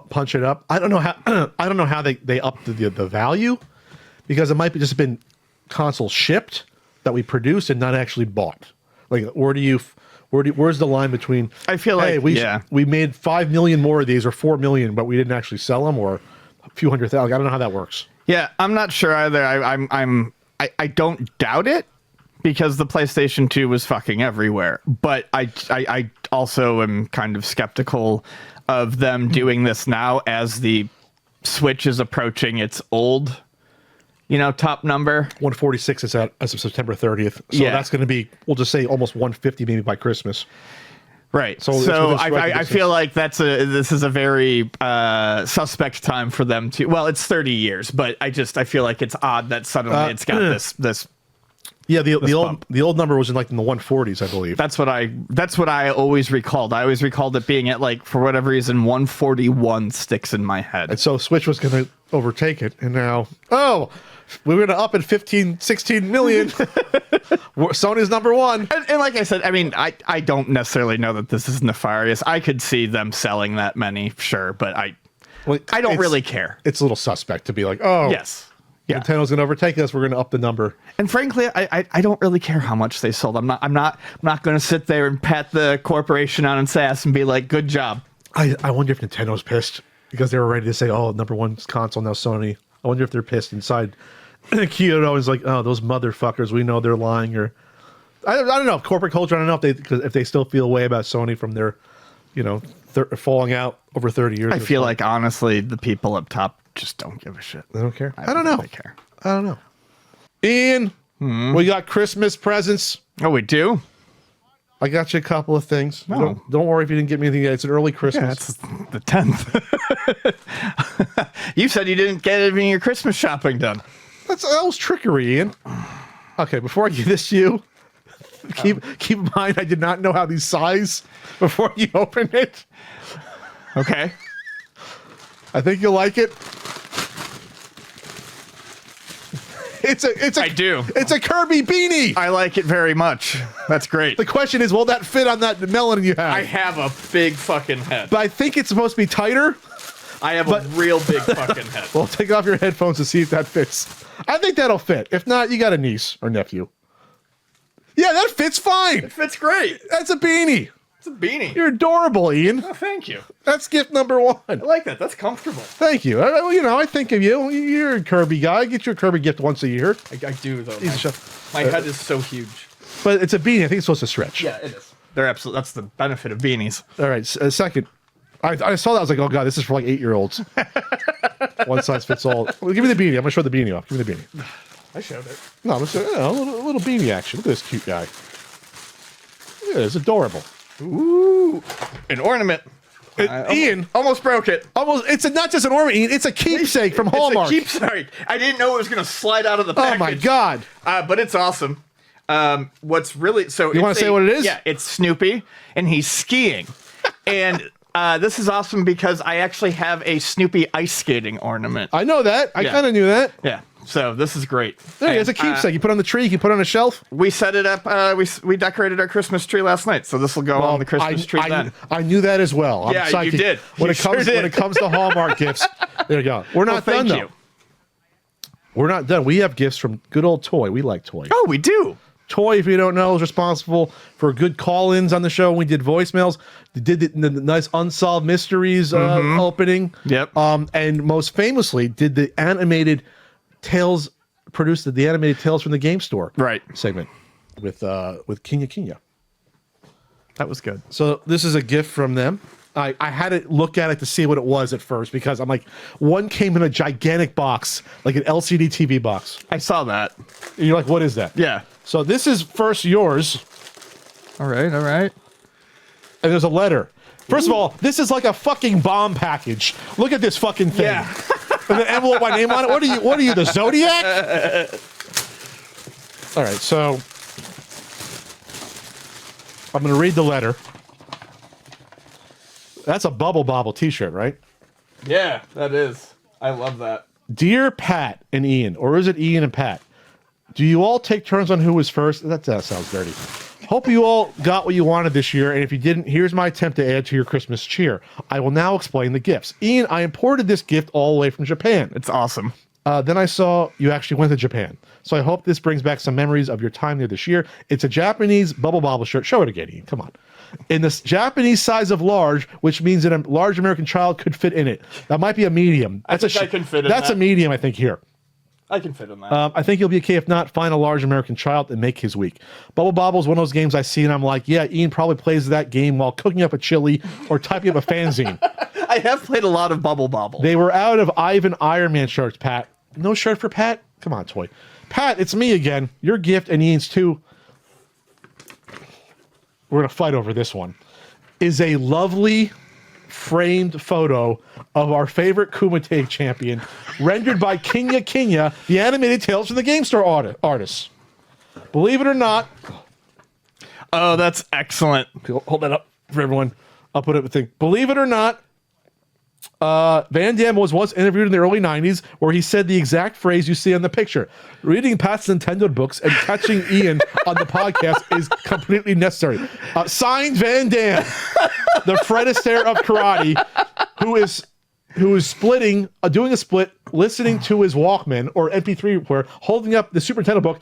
punch it up? I don't know how. I don't know how they upped the value, because it might be just been consoles shipped that we produced and not actually bought. Like, where's the line between? I feel like we made 5 million more of these or 4 million, but we didn't actually sell them, or a few hundred thousand. I don't know how that works. Yeah, I'm not sure either. I don't doubt it, because the PlayStation 2 was fucking everywhere. But I also am kind of skeptical of them doing this now as the Switch is approaching its old, top number. 146 is as of September 30th. So that's going to be, we'll just say, almost 150 maybe by Christmas. Right. So I feel like this is a very suspect time for them to. Well, it's 30 years, but I feel like it's odd that suddenly it's got this. Yeah, the old number was in the 140s, I believe. That's what I always recalled. I always recalled it being at, for whatever reason, 141 sticks in my head. And so Switch was going to overtake it, and now we're going to up at 16 million. Sony's number one. And like I said, I mean, I don't necessarily know that this is nefarious. I could see them selling that many, sure, but I don't really care. It's a little suspect to be like, oh, yes. Yeah. Nintendo's going to overtake us. We're going to up the number. And frankly, I don't really care how much they sold. I'm not going to sit there and pat the corporation on its ass and be like, good job. I wonder if Nintendo's pissed because they were ready to say, oh, number one console, now Sony. I wonder if they're pissed inside. Kyoto is like, oh, those motherfuckers. We know they're lying. Or I don't know. Corporate culture. I don't know if they still feel a way about Sony from their, falling out over 30 years. I feel like honestly, the people up top just don't give a shit. They don't care. I don't know. They care. I don't know. Ian, we got Christmas presents. Oh, we do? I got you a couple of things. No. Don't worry if you didn't get me anything yet. It's an early Christmas. Yeah, it's the 10th. You said you didn't get any of your Christmas shopping done. That was trickery, Ian. Okay, before I give this to you, keep in mind I did not know how these size before you open it. Okay. I think you'll like it. I do. It's a Kirby beanie. I like it very much. That's great. The question is, will that fit on that melon you have? I have a big fucking head. But I think it's supposed to be tighter. I have a real big fucking head. Well, take off your headphones to see if that fits. I think that'll fit. If not, you got a niece or nephew. Yeah, that fits fine. It fits great. That's a beanie. It's a beanie. You're adorable, Ian. Oh, thank you. That's gift number one. I like that. That's comfortable. Thank you. I think of you. You're a Kirby guy. Get you a Kirby gift once a year. I do, though. My head is so huge. But it's a beanie. I think it's supposed to stretch. Yeah, it is. That's the benefit of beanies. All right. Second, I saw that. I was like, oh, God, this is for 8-year-olds. One size fits all. Well, give me the beanie. I'm going to show the beanie off. Give me the beanie. I showed it. No, I'm going to show a little beanie action. Look at this cute guy. Yeah, it's adorable. Ooh, an ornament. Ian almost broke it. It's not just an ornament, Ian. It's a keepsake from Hallmark. It's a keepsake. I didn't know it was going to slide out of the package. Oh my God! But it's awesome. What's really so? You want to say what it is? Yeah, it's Snoopy, and he's skiing. And this is awesome because I actually have a Snoopy ice skating ornament. I know that. I kind of knew that. Yeah. So this is great. There, it's a keepsake. You put on the tree. You can put on a shelf. We set it up. We decorated our Christmas tree last night, so this will go on the Christmas tree then. I knew that as well. I'm Yeah, you psychic. did. When You it comes to Hallmark gifts, there you go. We're not done though. We're not done. We have gifts from good old Toy. We like Toy. Oh, we do. Toy, if you don't know, is responsible for good call-ins on the show. We did voicemails. They did the nice Unsolved Mysteries opening. Yep. And most famously, did the animated Tales, produced the animated Tales from the Game Store segment with Kinya Kinya. That was good. So this is a gift from them. I had to look at it to see what it was at first because I'm like, one came in a gigantic box, like an LCD TV box. I saw that. And you're like, what is that? Yeah. So this is first yours. All right. And there's a letter. First of all, this is like a fucking bomb package. Look at this fucking thing. Yeah. And the envelope, my name on it. What are you, the Zodiac? All right, so I'm going to read the letter. That's a Bubble Bobble t-shirt, right? Yeah, that is. I love that. Dear Pat and Ian, or is it Ian and Pat? Do you all take turns on who was first? That sounds dirty. Hope you all got what you wanted this year, and if you didn't, here's my attempt to add to your Christmas cheer. I will now explain the gifts. Ian, I imported this gift all the way from Japan. It's awesome. Then I saw you actually went to Japan. So I hope this brings back some memories of your time there this year. It's a Japanese Bubble Bobble shirt. Show it again, Ian. Come on. In the Japanese size of large, which means that a large American child could fit in it. That might be a medium. I can fit in That's that. a medium, I think, here. I can fit in that. I think you'll be okay if not. Find a large American child and make his week. Bubble Bobble is one of those games I see and I'm like, yeah, Ian probably plays that game while cooking up a chili or typing up a fanzine. I have played a lot of Bubble Bobble. They were out of Ivan Iron Man shirts, Pat. No shirt for Pat? Come on, Toy. Pat, it's me again. Your gift and Ian's too. We're going to fight over this one. Is a lovely framed photo of our favorite Kumite champion, rendered by Kinya Kinya, the animated Tales from the Game Store artist. Believe it or not. Oh, that's excellent. Hold that up for everyone. I'll put it with the thing. Believe it or not, Van Damme was once interviewed in the early 90s where he said the exact phrase you see on the picture. Reading Pat's Nintendo books and catching Ian on the podcast is completely necessary. Signed, Van Damme, the Fred Astaire of karate, who is doing a split, listening to his Walkman or MP3 player, holding up the Super Nintendo book,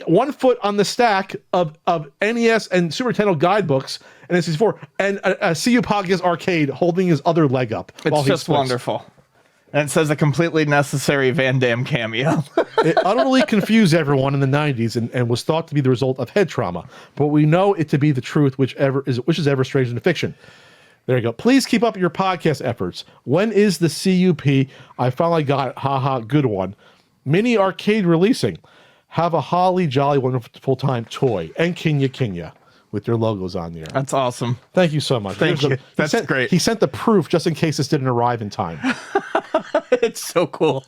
one foot on the stack of NES and Super Nintendo guidebooks and N64, and a CU Podcast arcade holding his other leg up. It's just wonderful. And it says a completely necessary Van Damme cameo. It utterly confused everyone in the 90s and was thought to be the result of head trauma. But we know it to be the truth, which is ever strange in fiction. There you go. Please keep up your podcast efforts. When is the CUP? I finally got it. Haha, good one. Mini arcade releasing. Have a holly jolly wonderful time Toy and Kinya Kinya with their logos on there. That's awesome. Thank you so much. Thank you. That's great. He sent the proof just in case this didn't arrive in time. It's so cool.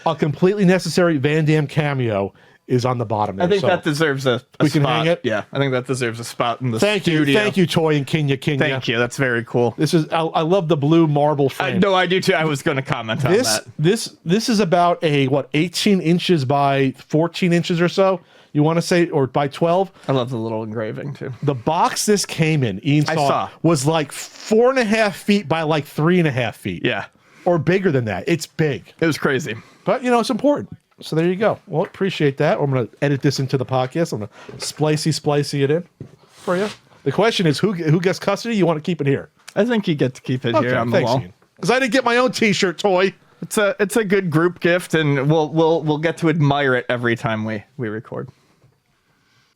A completely necessary Van Damme cameo is on the bottom there. I think that deserves a we spot. can hang it? Yeah, I think that deserves a spot in the Thank studio. Thank you, Toy and Kinya Kinya. Thank you. That's very cool. This is I love the blue marble frame. No, I do too. I was going to comment on that. This is about 18 inches by 14 inches or so. You want to say, or by 12? I love the little engraving too. The box this came in, Ian saw, was like 4.5 feet by like 3.5 feet. Yeah. Or bigger than that. It's big. It was crazy. But, it's important. So there you go. Well, appreciate that. I'm going to edit this into the podcast. I'm going to splicey it in for you. The question is, who gets custody? You want to keep it here? I think you get to keep it here on the wall. Because I didn't get my own T-shirt, Toy. It's a good group gift, and we'll get to admire it every time we record.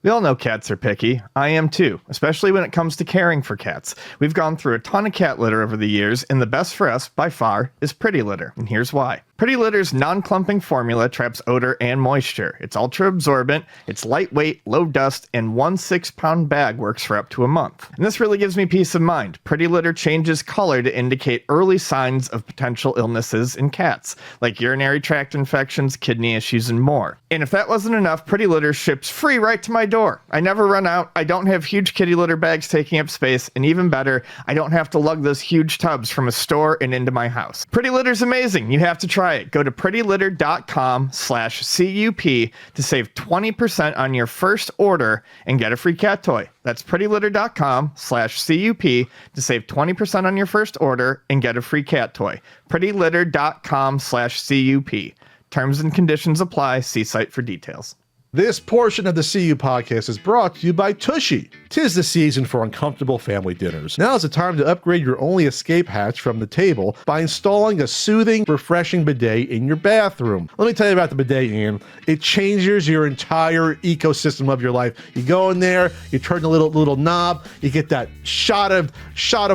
We all know cats are picky. I am too, especially when it comes to caring for cats. We've gone through a ton of cat litter over the years, and the best for us, by far, is Pretty Litter. And here's why. Pretty Litter's non-clumping formula traps odor and moisture. It's ultra-absorbent, it's lightweight, low dust, and 1 6-pound bag works for up to a month. And this really gives me peace of mind. Pretty Litter changes color to indicate early signs of potential illnesses in cats, like urinary tract infections, kidney issues, and more. And if that wasn't enough, Pretty Litter ships free right to my door. I never run out, I don't have huge kitty litter bags taking up space, and even better, I don't have to lug those huge tubs from a store and into my house. Pretty Litter's amazing. You have to try try it. Go to prettylitter.com/CUP to save 20% on your first order and get a free cat toy. That's prettylitter.com/CUP to save 20% on your first order and get a free cat toy. prettylitter.com/CUP. Terms and conditions apply. See site for details. This portion of the CU podcast is brought to you by Tushy. 'Tis the season for uncomfortable family dinners. Now is the time to upgrade your only escape hatch from the table by installing a soothing, refreshing bidet in your bathroom. Let me tell you about the bidet, Ian. It changes your entire ecosystem of your life. You go in there, you turn the little knob, you get that shot of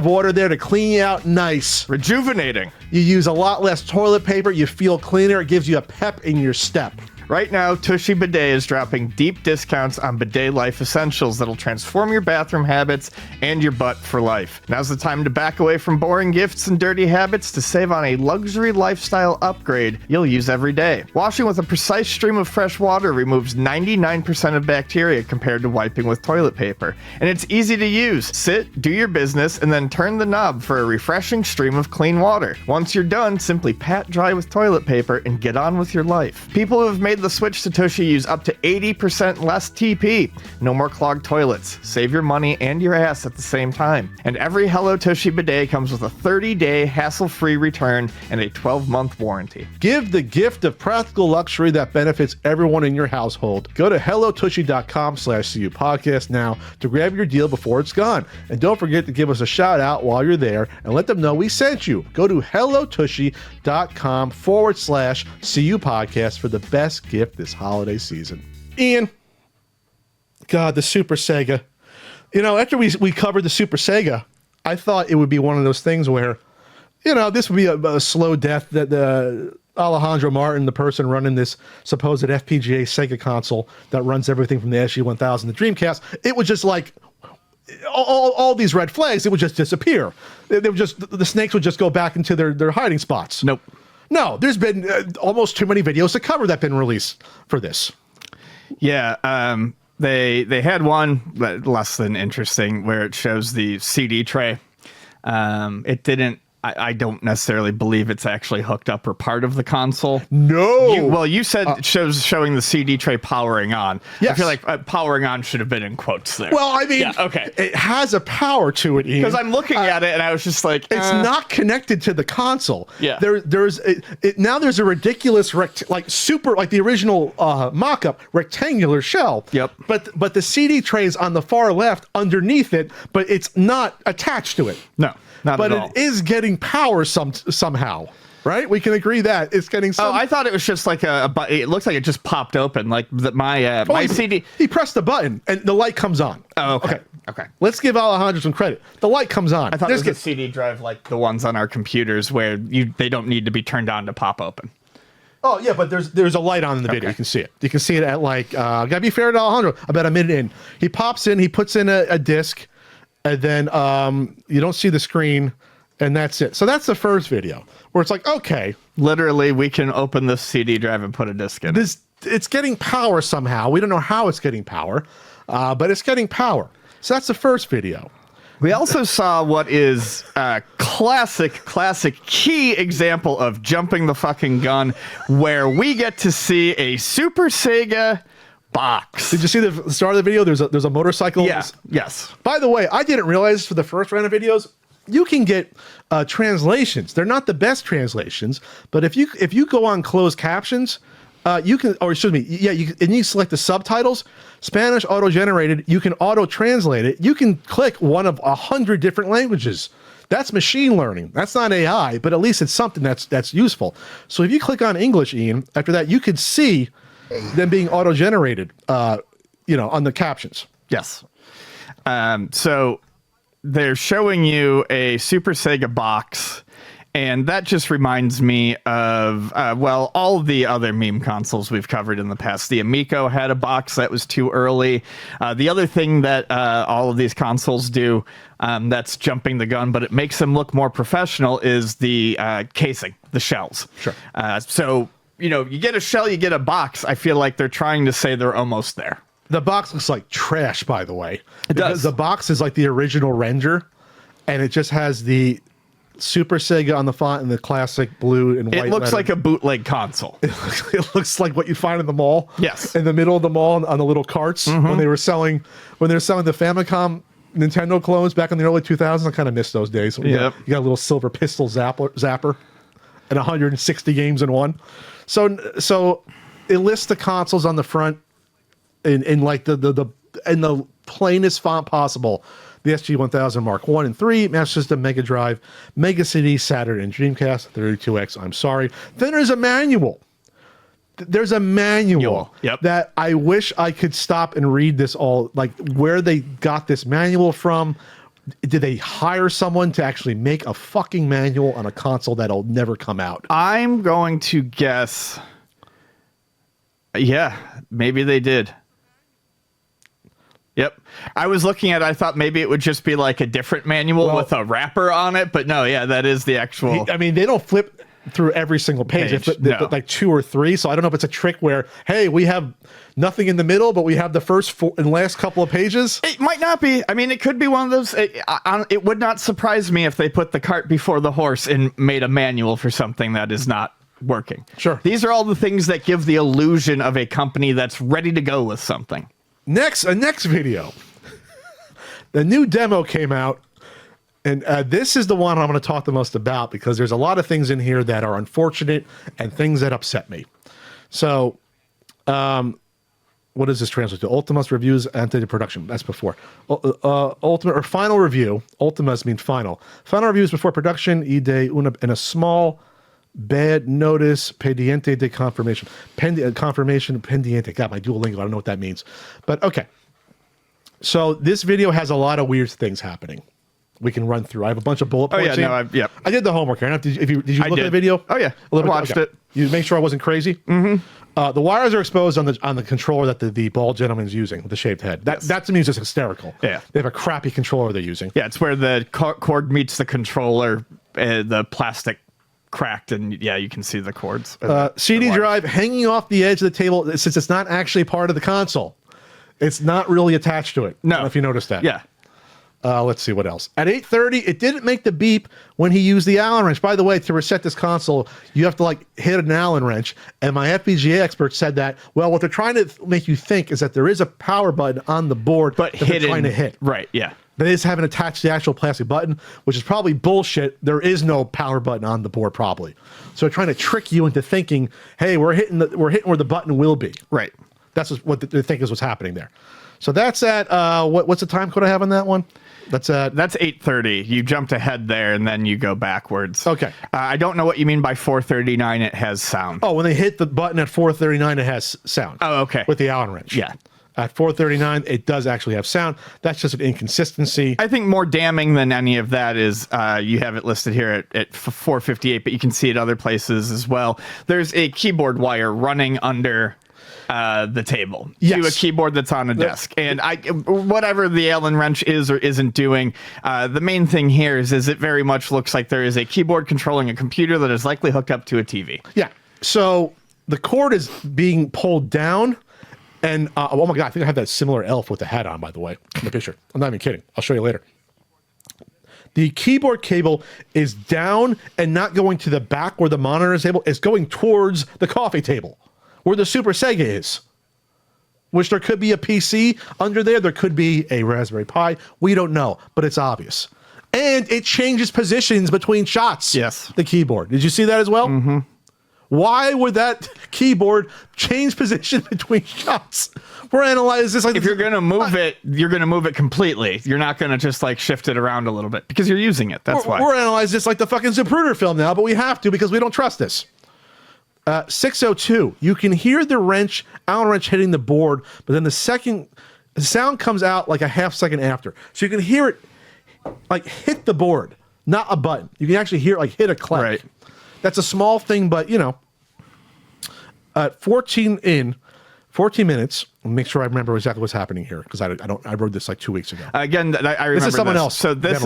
water there to clean you out nice. Rejuvenating. You use a lot less toilet paper, you feel cleaner, it gives you a pep in your step. Right now, Tushy Bidet is dropping deep discounts on bidet life essentials that'll transform your bathroom habits and your butt for life. Now's the time to back away from boring gifts and dirty habits to save on a luxury lifestyle upgrade you'll use every day. Washing with a precise stream of fresh water removes 99% of bacteria compared to wiping with toilet paper. And it's easy to use. Sit, do your business, and then turn the knob for a refreshing stream of clean water. Once you're done, simply pat dry with toilet paper and get on with your life. People who have made the switch to Tushy use up to 80% less TP. No more clogged toilets. Save your money and your ass at the same time. And every Hello Tushy bidet comes with a 30-day hassle-free return and a 12-month warranty. Give the gift of practical luxury that benefits everyone in your household. Go to hellotushy.com/CU podcast now to grab your deal before it's gone. And don't forget to give us a shout out while you're there and let them know we sent you. Go to hellotushy.com/CU podcast for the best gift this holiday season. Ian, God, the Super Sega. You know, after we covered the Super Sega, I thought it would be one of those things where, you know, this would be a slow death that Alejandro Martin, the person running this supposed FPGA Sega console that runs everything from the SG-1000 to Dreamcast, it would just like all these red flags, it would just disappear. They would just, the snakes would just go back into their hiding spots. Nope. No, there's been almost too many videos to cover that have been released for this. Yeah, they had one less than interesting where it shows the CD tray. It didn't. I don't necessarily believe it's actually hooked up or part of the console. No. You said it showing the CD tray powering on. Yes. I feel like powering on should have been in quotes there. Well, I mean, yeah, okay. It has a power to it, Ian. Because I'm looking at it and I was just like, it's not connected to the console. Yeah. Now there's a ridiculous like the original mock-up rectangular shell. Yep. But the CD tray is on the far left underneath it, but it's not attached to it. No. Not at all. But it is getting power somehow, right? We can agree that it's getting some. Oh, I thought it was just like it looks like it just popped open, like my CD. He pressed the button and the light comes on. Oh, okay. Okay. Let's give Alejandro some credit. The light comes on. I thought it was a CD drive like the ones on our computers where they don't need to be turned on to pop open. Oh yeah, but there's a light on in the video. You can see it. You can see it at like gotta be fair to Alejandro. About a minute in, he pops in. He puts in a disc. And then you don't see the screen, and that's it. So that's the first video where it's like, okay, literally, we can open this CD drive and put a disc in. It's getting power somehow. We don't know how it's getting power, but it's getting power. So that's the first video. We also saw what is a classic key example of jumping the fucking gun, where we get to see a Super Sega box. Did you see the start of the video? There's a motorcycle. Yeah. Yes. By the way, I didn't realize for the first round of videos, you can get translations. They're not the best translations, but if you go on closed captions, you can, or excuse me, yeah, and you select the subtitles, Spanish auto-generated, you can auto-translate it. You can click one of 100 different languages. That's machine learning. That's not AI, but at least it's something that's useful. So if you click on English, Ian, after that, you could see them being auto-generated, on the captions. Yes. So they're showing you a Super Sega box, and that just reminds me of, all the other meme consoles we've covered in the past. The Amico had a box that was too early. The other thing that all of these consoles do that's jumping the gun, but it makes them look more professional, is the casing, the shells. Sure. So you get a shell, you get a box. I feel like they're trying to say they're almost there. The box looks like trash, by the way. It does. The box is like the original render, and it just has the Supersega on the font in the classic blue and white. It looks letter. like a bootleg console. It looks like what you find in the mall. Yes. In the middle of the mall on the little carts when they were selling the Famicom Nintendo clones back in the early 2000s. I kind of miss those days. You got a little silver pistol zapper and 160 games in one. So it lists the consoles on the front in like the plainest font possible. The SG-1000 Mark 1 and 3, Master System, Mega Drive, Mega CD, Saturn, and Dreamcast, 32X, I'm sorry. Then there's a manual. There's a manual that I wish I could stop and read this all, like where they got this manual from. Did they hire someone to actually make a fucking manual on a console that'll never come out? I'm going to guess, yeah, maybe they did. Yep. I was looking at it, I thought maybe it would just be like a different manual with a wrapper on it, but no, yeah, that is the actual. I mean, they don't flip through every single page. They put like 2 or 3, so I don't know if it's a trick where, hey, we have nothing in the middle, but we have the first 4 and last couple of pages. It might not be. I mean, it could be one of those. It would not surprise me if they put the cart before the horse and made a manual for something that is not working. Sure. These are all the things that give the illusion of a company that's ready to go with something. Next video. The new demo came out, and this is the one I'm going to talk the most about because there's a lot of things in here that are unfortunate and things that upset me. So, what does this translate to? Ultima's reviews and the production. That's before. Ultimate or final review. Ultimas means final. Final reviews before production. Una in a small bad notice pendiente de confirmation. Confirmation pendiente. God, my Duolingo. I don't know what that means. But okay. So this video has a lot of weird things happening. We can run through. I have a bunch of bullet points. I did the homework, Aaron. Did you look at the video? Oh yeah, I watched it. You make sure I wasn't crazy. Mm-hmm. The wires are exposed on the controller that the bald gentleman's using, the shaved head. That to me is just hysterical. Yeah, they have a crappy controller they're using. Yeah, it's where the cord meets the controller, the plastic cracked, and yeah, you can see the cords. CD drive hanging off the edge of the table since it's not actually part of the console. It's not really attached to it. No, I don't know if you noticed that. Yeah. Let's see what else. At 8:30, it didn't make the beep when he used the Allen wrench. By the way, to reset this console, you have to like hit an Allen wrench. And my FPGA expert said that, well, what they're trying to make you think is that there is a power button on the board but that they're trying to hit. Right, yeah. They just haven't attached the actual plastic button, which is probably bullshit. There is no power button on the board, probably. So they're trying to trick you into thinking, hey, we're hitting where the button will be. Right. That's what they think is what's happening there. So that's at what's the time code I have on that one? That's 8:30. You jumped ahead there and then you go backwards. Okay. I don't know what you mean by 4:39. It has sound. Oh, when they hit the button at 4:39, it has sound. Oh, okay. With the Allen wrench. Yeah. At 4:39, it does actually have sound. That's just an inconsistency. I think more damning than any of that is you have it listed here at 4:58, but you can see it other places as well. There's a keyboard wire running under the table to a keyboard that's on a desk. And whatever the Allen wrench is or isn't doing, the main thing here is it very much looks like there is a keyboard controlling a computer that is likely hooked up to a TV. Yeah. So the cord is being pulled down. And, oh my God, I think I have that similar elf with the hat on, by the way, in the picture. I'm not even kidding. I'll show you later. The keyboard cable is down and not going to the back where the monitor is able. It's going towards the coffee table where the Super Sega is, which there could be a PC under there. There could be a Raspberry Pi. We don't know, but it's obvious. And it changes positions between shots. Yes. The keyboard. Did you see that as well? Mm-hmm. Why would that keyboard change position between shots? We're analyzing this. Like if you're going to move it, you're going to move it completely. You're not going to just like shift it around a little bit because you're using it. That's why. We're analyzing this like the fucking Zapruder film now, but we have to because we don't trust this. 602. You can hear the Allen wrench hitting the board, but then the sound comes out like a half second after. So you can hear it like hit the board, not a button. You can actually hear it like hit a click. Right. That's a small thing, but you know. 14 minutes. I'll make sure I remember exactly what's happening here because I wrote this like 2 weeks ago. Again, I remember this is someone else. So this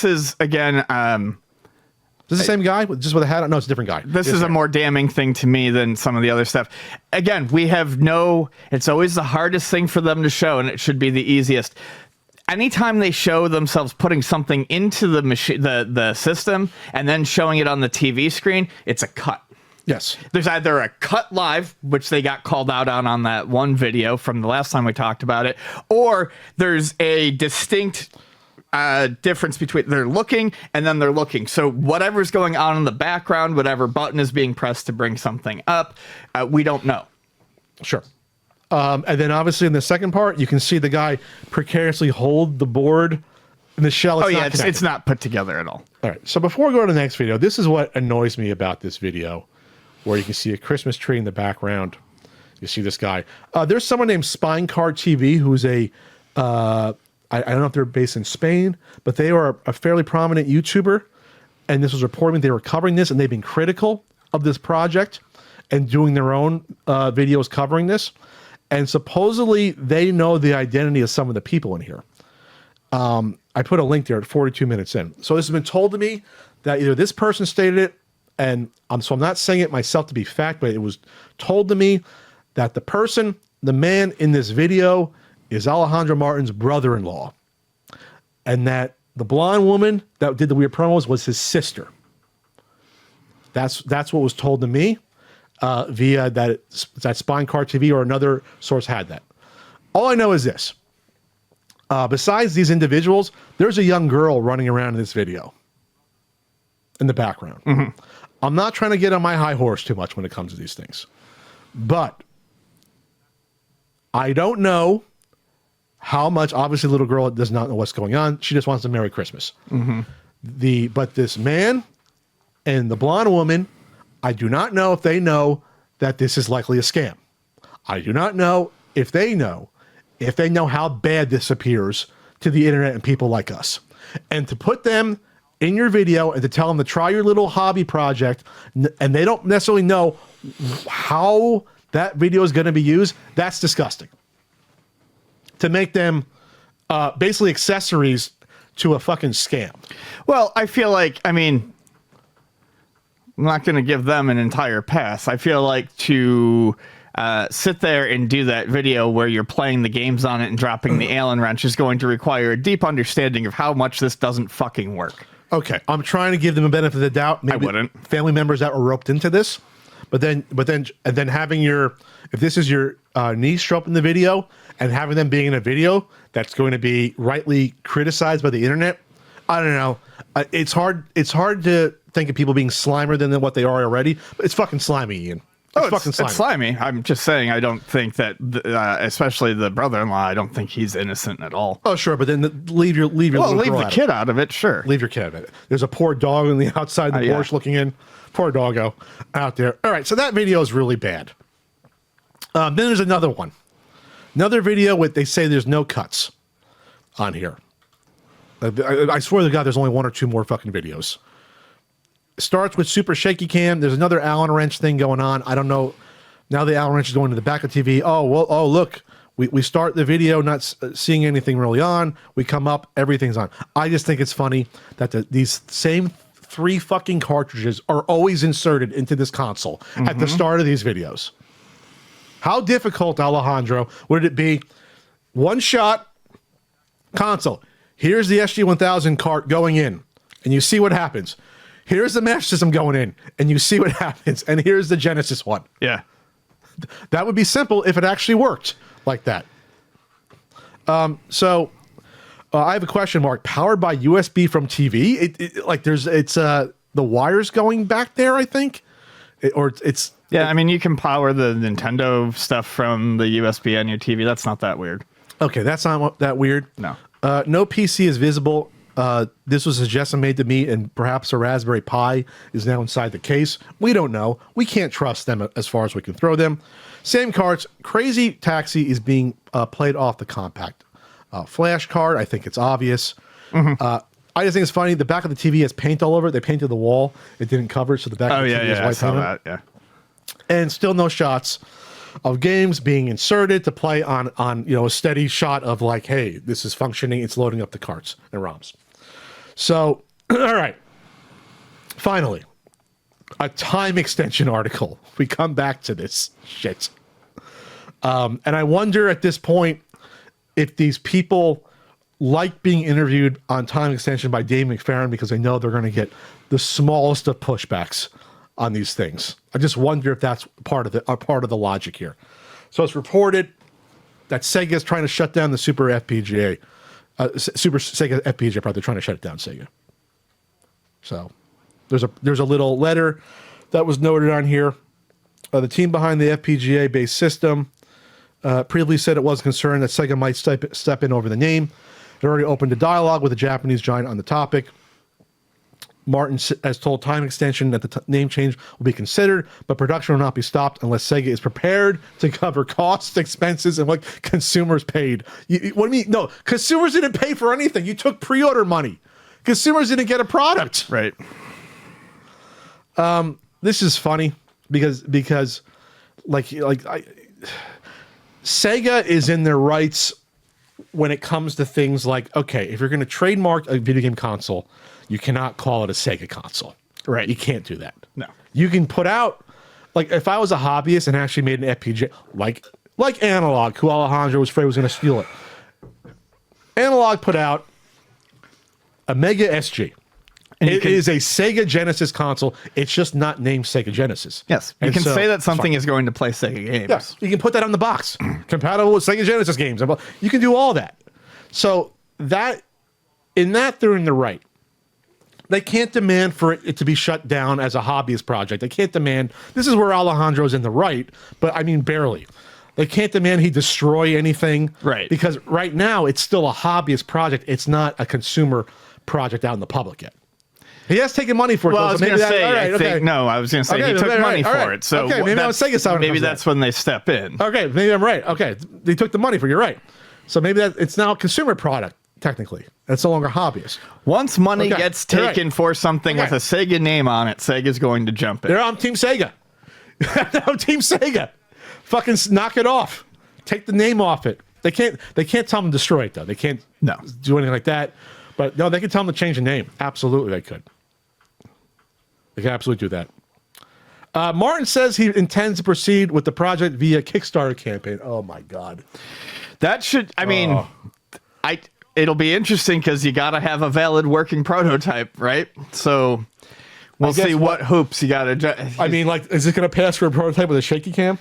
is again. Is this the same guy just with a hat on? No, it's a different guy. This is a more damning thing to me than some of the other stuff. Again, it's always the hardest thing for them to show, and it should be the easiest. anytime they show themselves putting something into the machine, the system, and then showing it on the TV screen, it's a cut. Yes. There's either a cut live, which they got called out on that one video from the last time we talked about it, or there's a distinct difference between they're looking and then they're looking. So whatever's going on in the background, whatever button is being pressed to bring something up, we don't know. Sure. And then obviously in the second part, you can see the guy precariously hold the board in the shell. It's not put together at all. All right. So before we go to the next video, this is what annoys me about this video, where you can see a Christmas tree in the background. You see this guy. There's someone named Spinecard TV who's I don't know if they're based in Spain, but they are a fairly prominent YouTuber. And this was reporting they were covering this, and they've been critical of this project and doing their own videos covering this. And supposedly they know the identity of some of the people in here. I put a link there at 42 minutes in. So this has been told to me that either this person stated it, and I'm not saying it myself to be fact, but it was told to me that the man in this video is Alejandro Martin's brother-in-law, and that the blonde woman that did the weird promos was his sister. That's what was told to me via that Spinecard TV, or another source had that. All I know is this. Besides these individuals, there's a young girl running around in this video in the background. Mm-hmm. I'm not trying to get on my high horse too much when it comes to these things, but I don't know how much. Obviously, the little girl does not know what's going on. She just wants a Merry Christmas. Mm-hmm. But this man and the blonde woman, I do not know if they know that this is likely a scam. I do not know if they know how bad this appears to the internet and people like us. And to put them in your video and to tell them to try your little hobby project, and they don't necessarily know how that video is going to be used, that's disgusting. To make them basically accessories to a fucking scam. Well, I feel like, I'm not going to give them an entire pass. I feel like to sit there and do that video where you're playing the games on it and dropping the Allen wrench is going to require a deep understanding of how much this doesn't fucking work. Okay, I'm trying to give them a benefit of the doubt. Maybe I wouldn't. Family members that were roped into this, but then having if this is your niece show up in the video and having them being in a video that's going to be rightly criticized by the internet, I don't know. It's hard to think of people being slimier than what they are already, but it's fucking slimy, Ian. It's slimy. I'm just saying, I don't think that, especially the brother-in-law, I don't think he's innocent at all. Oh, sure, but then leave the kid out of it, sure. Leave your kid out of it. There's a poor dog on the outside of the Porsche looking in. Poor doggo out there. All right, so that video is really bad. Then there's another one. Another video with, they say there's no cuts on here. I swear to God, there's only one or two more fucking videos. Starts with super shaky cam. There's another Allen wrench thing going on. I don't know. Now the Allen wrench is going to the back of the TV. Oh, well, look. We start the video not seeing anything really on. We come up, everything's on. I just think it's funny that these same 3 fucking cartridges are always inserted into this console at the start of these videos. How difficult, Alejandro, would it be? One shot, console. Here's the SG-1000 cart going in, and you see what happens. Here's the Master System going in, and you see what happens. And here's the Genesis one. Yeah. That would be simple if it actually worked like that. So I have a question mark. Powered by USB from TV? It's the wires going back there, I think? Yeah, you can power the Nintendo stuff from the USB on your TV. That's not that weird. Okay, that's not that weird. No. No PC is visible. This was a suggestion made to me, and perhaps a Raspberry Pi is now inside the case. We don't know. We can't trust them as far as we can throw them. Same cards. Crazy Taxi is being played off the compact flash card. I think it's obvious. Mm-hmm. I just think it's funny. The back of the TV has paint all over it. They painted the wall. It didn't cover it, so the back of the TV is white. I saw that, yeah. And still no shots of games being inserted to play on a steady shot of like, hey, this is functioning. It's loading up the carts and ROMs. So, all right. Finally, a time extension article. We come back to this shit. And I wonder at this point if these people like being interviewed on Time Extension by Dave McFerrin because I know they're going to get the smallest of pushbacks on these things. I just wonder if that's part of the logic here. So it's reported that Sega is trying to shut down the Super FPGA. Super Sega FPGA, probably they're trying to shut it down, Sega. So there's a little letter that was noted on here. The team behind the FPGA-based system previously said it was concerned that Sega might step in over the name. It already opened a dialogue with a Japanese giant on the topic. Martin has told Time Extension that the name change will be considered, but production will not be stopped unless Sega is prepared to cover costs, expenses, and what consumers paid. What do you mean? No, consumers didn't pay for anything. You took pre-order money. Consumers didn't get a product. Right. This is funny because Sega is in their rights when it comes to things like, okay, if you're going to trademark a video game console, you cannot call it a Sega console. Right. You can't do that. No. You can put out, like, if I was a hobbyist and actually made an FPGA, like Analog, who Alejandro was afraid was going to steal it. Analog put out a Mega SG. It is a Sega Genesis console. It's just not named Sega Genesis. Yes. You can say that something is going to play Sega games. Yes. You can put that on the box. Compatible with Sega Genesis games. You can do all that. So they're in the right. They can't demand for it to be shut down as a hobbyist project. They can't demand, this is where Alejandro's in the right, but I mean barely. They can't demand he destroy anything. Right. Because right now it's still a hobbyist project. It's not a consumer project out in the public yet. He has taken money for it. Well, I was going to say, I was going to say he took money for it. So maybe on Sega side. Maybe that's when they step in. Okay, maybe I'm right. Okay, they took the money for it. You're right. So maybe it's now a consumer product, technically. It's no longer hobbyist. Once money gets taken for something with a Sega name on it, Sega's going to jump in. I'm Team Sega. I'm Team Sega. Fucking knock it off. Take the name off it. They can't tell them to destroy it, though. They can't do anything like that. But no, they can tell them to change the name. Absolutely, they could. They can absolutely do that. Martin says he intends to proceed with the project via Kickstarter campaign. Oh my God. That should, it'll be interesting because you got to have a valid working prototype, right? So we'll see what hoops you got to. I mean, like, is it going to pass for a prototype with a shaky cam?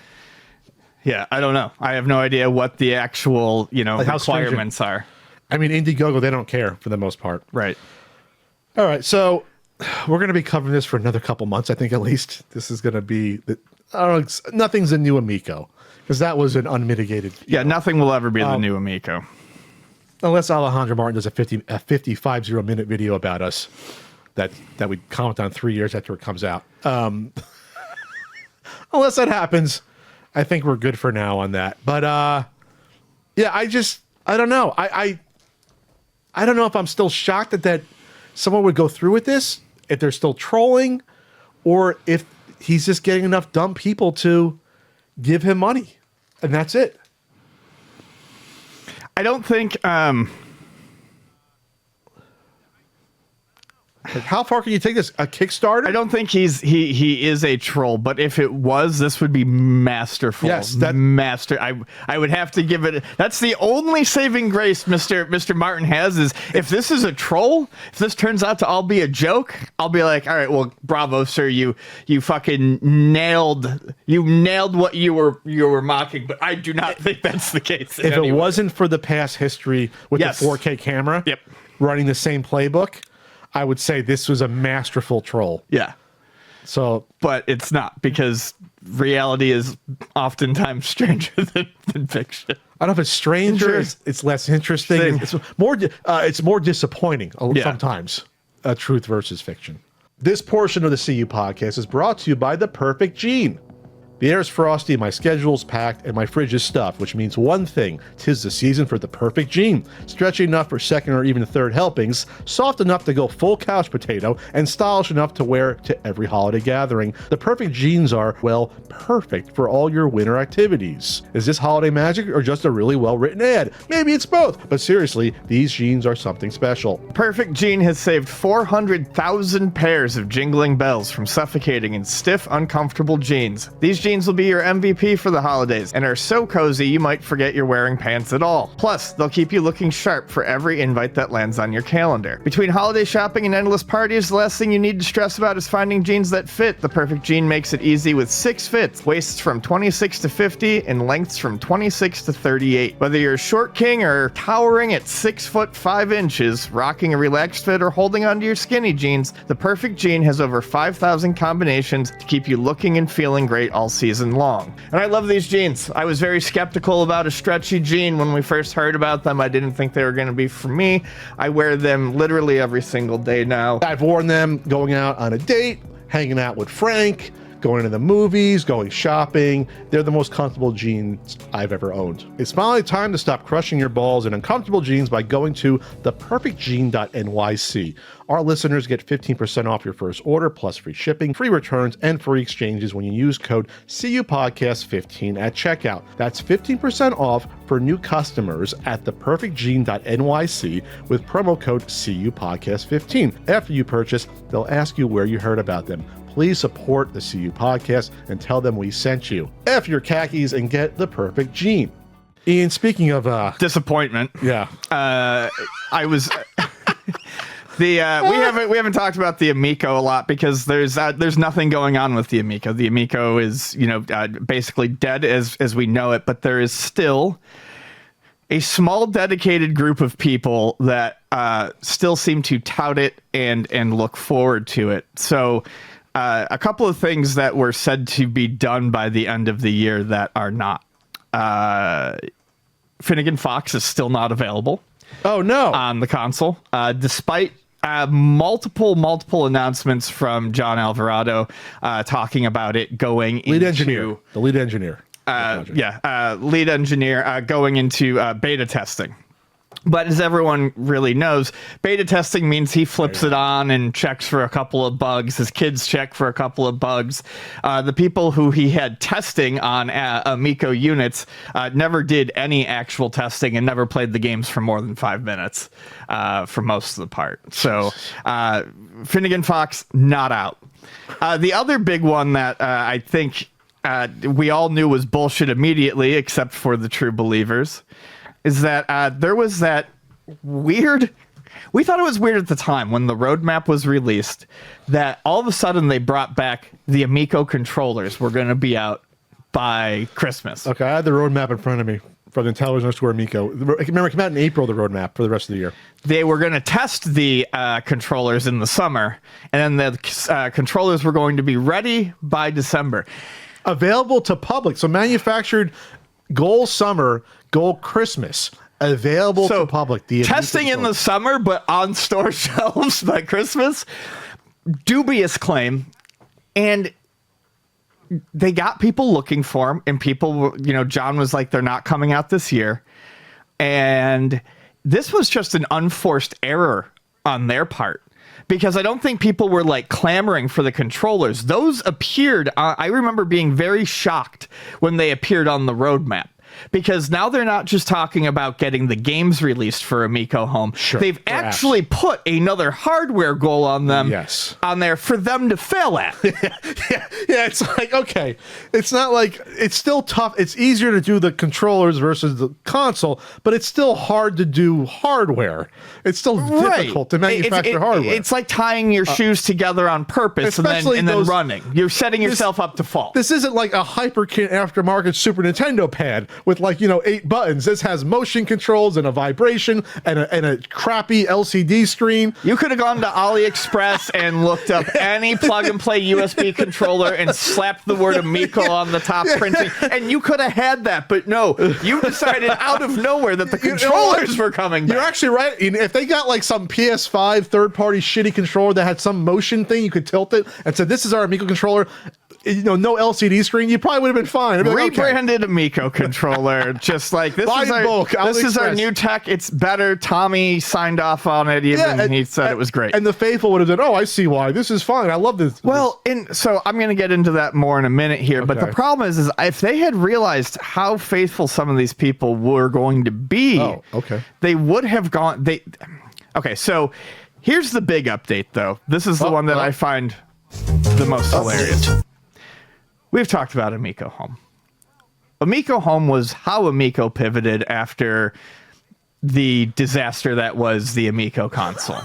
Yeah, I don't know. I have no idea what the actual, requirements are. I mean, Indiegogo, they don't care for the most part. Right. All right, so we're going to be covering this for another couple months, I think, at least. This is going to be, nothing's a new Amico, because that was an unmitigated. Nothing will ever be the new Amico. Unless Alejandro Martin does a 50-minute video about us that we comment on 3 years after it comes out. Unless that happens, I think we're good for now on that. But, I don't know. I don't know if I'm still shocked that someone would go through with this, if they're still trolling, or if he's just getting enough dumb people to give him money, and that's it. I don't think. Like, how far can you take this? A Kickstarter? I don't think he is a troll, but if it was, this would be masterful. Yes, I would have to give it. That's the only saving grace Mr. Martin has is if this is a troll, if this turns out to all be a joke, I'll be like, all right, well, bravo, sir, you fucking nailed what you were mocking, but I do not think that's the case. If it wasn't for the past history with the 4K camera, running the same playbook, I would say this was a masterful troll. Yeah. So, but it's not, because reality is oftentimes stranger than fiction. I don't know if it's stranger. It's less interesting. It's more disappointing sometimes. Truth versus fiction. This portion of the CU podcast is brought to you by The Perfect Gene. The air is frosty, my schedule's packed, and my fridge is stuffed, which means one thing: 'tis the season for the perfect gene. Stretchy enough for second or even third helpings, soft enough to go full couch potato, and stylish enough to wear to every holiday gathering. The perfect jeans are, well, perfect for all your winter activities. Is this holiday magic or just a really well-written ad? Maybe it's both, but seriously, these jeans are something special. Perfect Gene has saved 400,000 pairs of jingling bells from suffocating in stiff, uncomfortable jeans. These jeans jeans will be your MVP for the holidays and are so cozy you might forget you're wearing pants at all. Plus, they'll keep you looking sharp for every invite that lands on your calendar. Between holiday shopping and endless parties, the last thing you need to stress about is finding jeans that fit. The Perfect Jean makes it easy with 6 fits, waists from 26 to 50 and lengths from 26 to 38. Whether you're a short king or towering at 6 foot 5 inches, rocking a relaxed fit or holding onto your skinny jeans, the Perfect Jean has over 5,000 combinations to keep you looking and feeling great all season long. And I love these jeans. I was very skeptical about a stretchy jean when we first heard about them. I didn't think they were going to be for me. I wear them literally every single day now. I've worn them going out on a date, hanging out with Frank, going to the movies, going shopping. They're the most comfortable jeans I've ever owned. It's finally time to stop crushing your balls in uncomfortable jeans by going to theperfectjean.nyc. Our listeners get 15% off your first order, plus free shipping, free returns, and free exchanges when you use code CUPodcast15 at checkout. That's 15% off for new customers at theperfectjean.nyc with promo code CUPodcast15. After you purchase, they'll ask you where you heard about them. Please support the CU Podcast and tell them we sent you. F your khakis and get the perfect jean. Ian, speaking of disappointment. Yeah. I was we haven't talked about the Amico a lot because there's nothing going on with the Amico. The Amico is, basically dead as we know it, but there is still a small dedicated group of people that still seem to tout it and look forward to it. So a couple of things that were said to be done by the end of the year that are not. Finnegan Fox is still not available. Oh, no. On the console, despite multiple announcements from John Alvarado talking about it going the lead engineer going into beta testing. But as everyone really knows, beta testing means he flips it on and checks for a couple of bugs. His kids check for a couple of bugs. The people who he had testing on Amico units never did any actual testing and never played the games for more than 5 minutes for most of the part. So Finnegan Fox, not out. The other big one that I think we all knew was bullshit immediately, except for the true believers, is that there was that weird... We thought it was weird at the time when the roadmap was released that all of a sudden they brought back the Amico controllers were going to be out by Christmas. Okay, I had the roadmap in front of me from the Intellivision Amico. Remember, it came out in April, the roadmap for the rest of the year. They were going to test the controllers in the summer, and then the controllers were going to be ready by December. Available to public. So manufactured goal summer, goal Christmas. Available to public. The testing in the summer, but on store shelves by Christmas. Dubious claim. And they got people looking for them, and people, John was like, they're not coming out this year. And this was just an unforced error on their part, because I don't think people were like clamoring for the controllers. Those appeared, I remember being very shocked when they appeared on the roadmap. Because now they're not just talking about getting the games released for Amico Home. Sure, they've actually put another hardware goal on them on there for them to fail at. yeah, it's like, okay, it's not like, it's still tough. It's easier to do the controllers versus the console, but it's still hard to do hardware. It's still difficult to manufacture hardware. It's like tying your shoes together on purpose and then running. You're setting yourself up to fall. This isn't like a Hyperkin aftermarket Super Nintendo pad with 8 buttons. This has motion controls and a vibration and a crappy LCD screen. You could have gone to AliExpress and looked up any plug and play USB controller and slapped the word Amico on the top printing, and you could have had that. But no, you decided out of nowhere that the controllers were coming back. You're actually right. If they got like some PS5 third-party shitty controller that had some motion thing, you could tilt it and said, "This is our Amico controller." No LCD screen, you probably would have been fine. Rebranded Amico controller, just like this is our new tech. It's better. Tommy signed off on it. He said it was great. And the faithful would have said, "Oh, I see why. This is fine. I love this." Well, and so I'm going to get into that more in a minute here. But the problem is if they had realized how faithful some of these people were going to be, they would have gone. Okay, so here's the big update, though. This is the one that I find the most hilarious. we've talked about Amico Home. Amico Home was how Amico pivoted after the disaster that was the Amico console.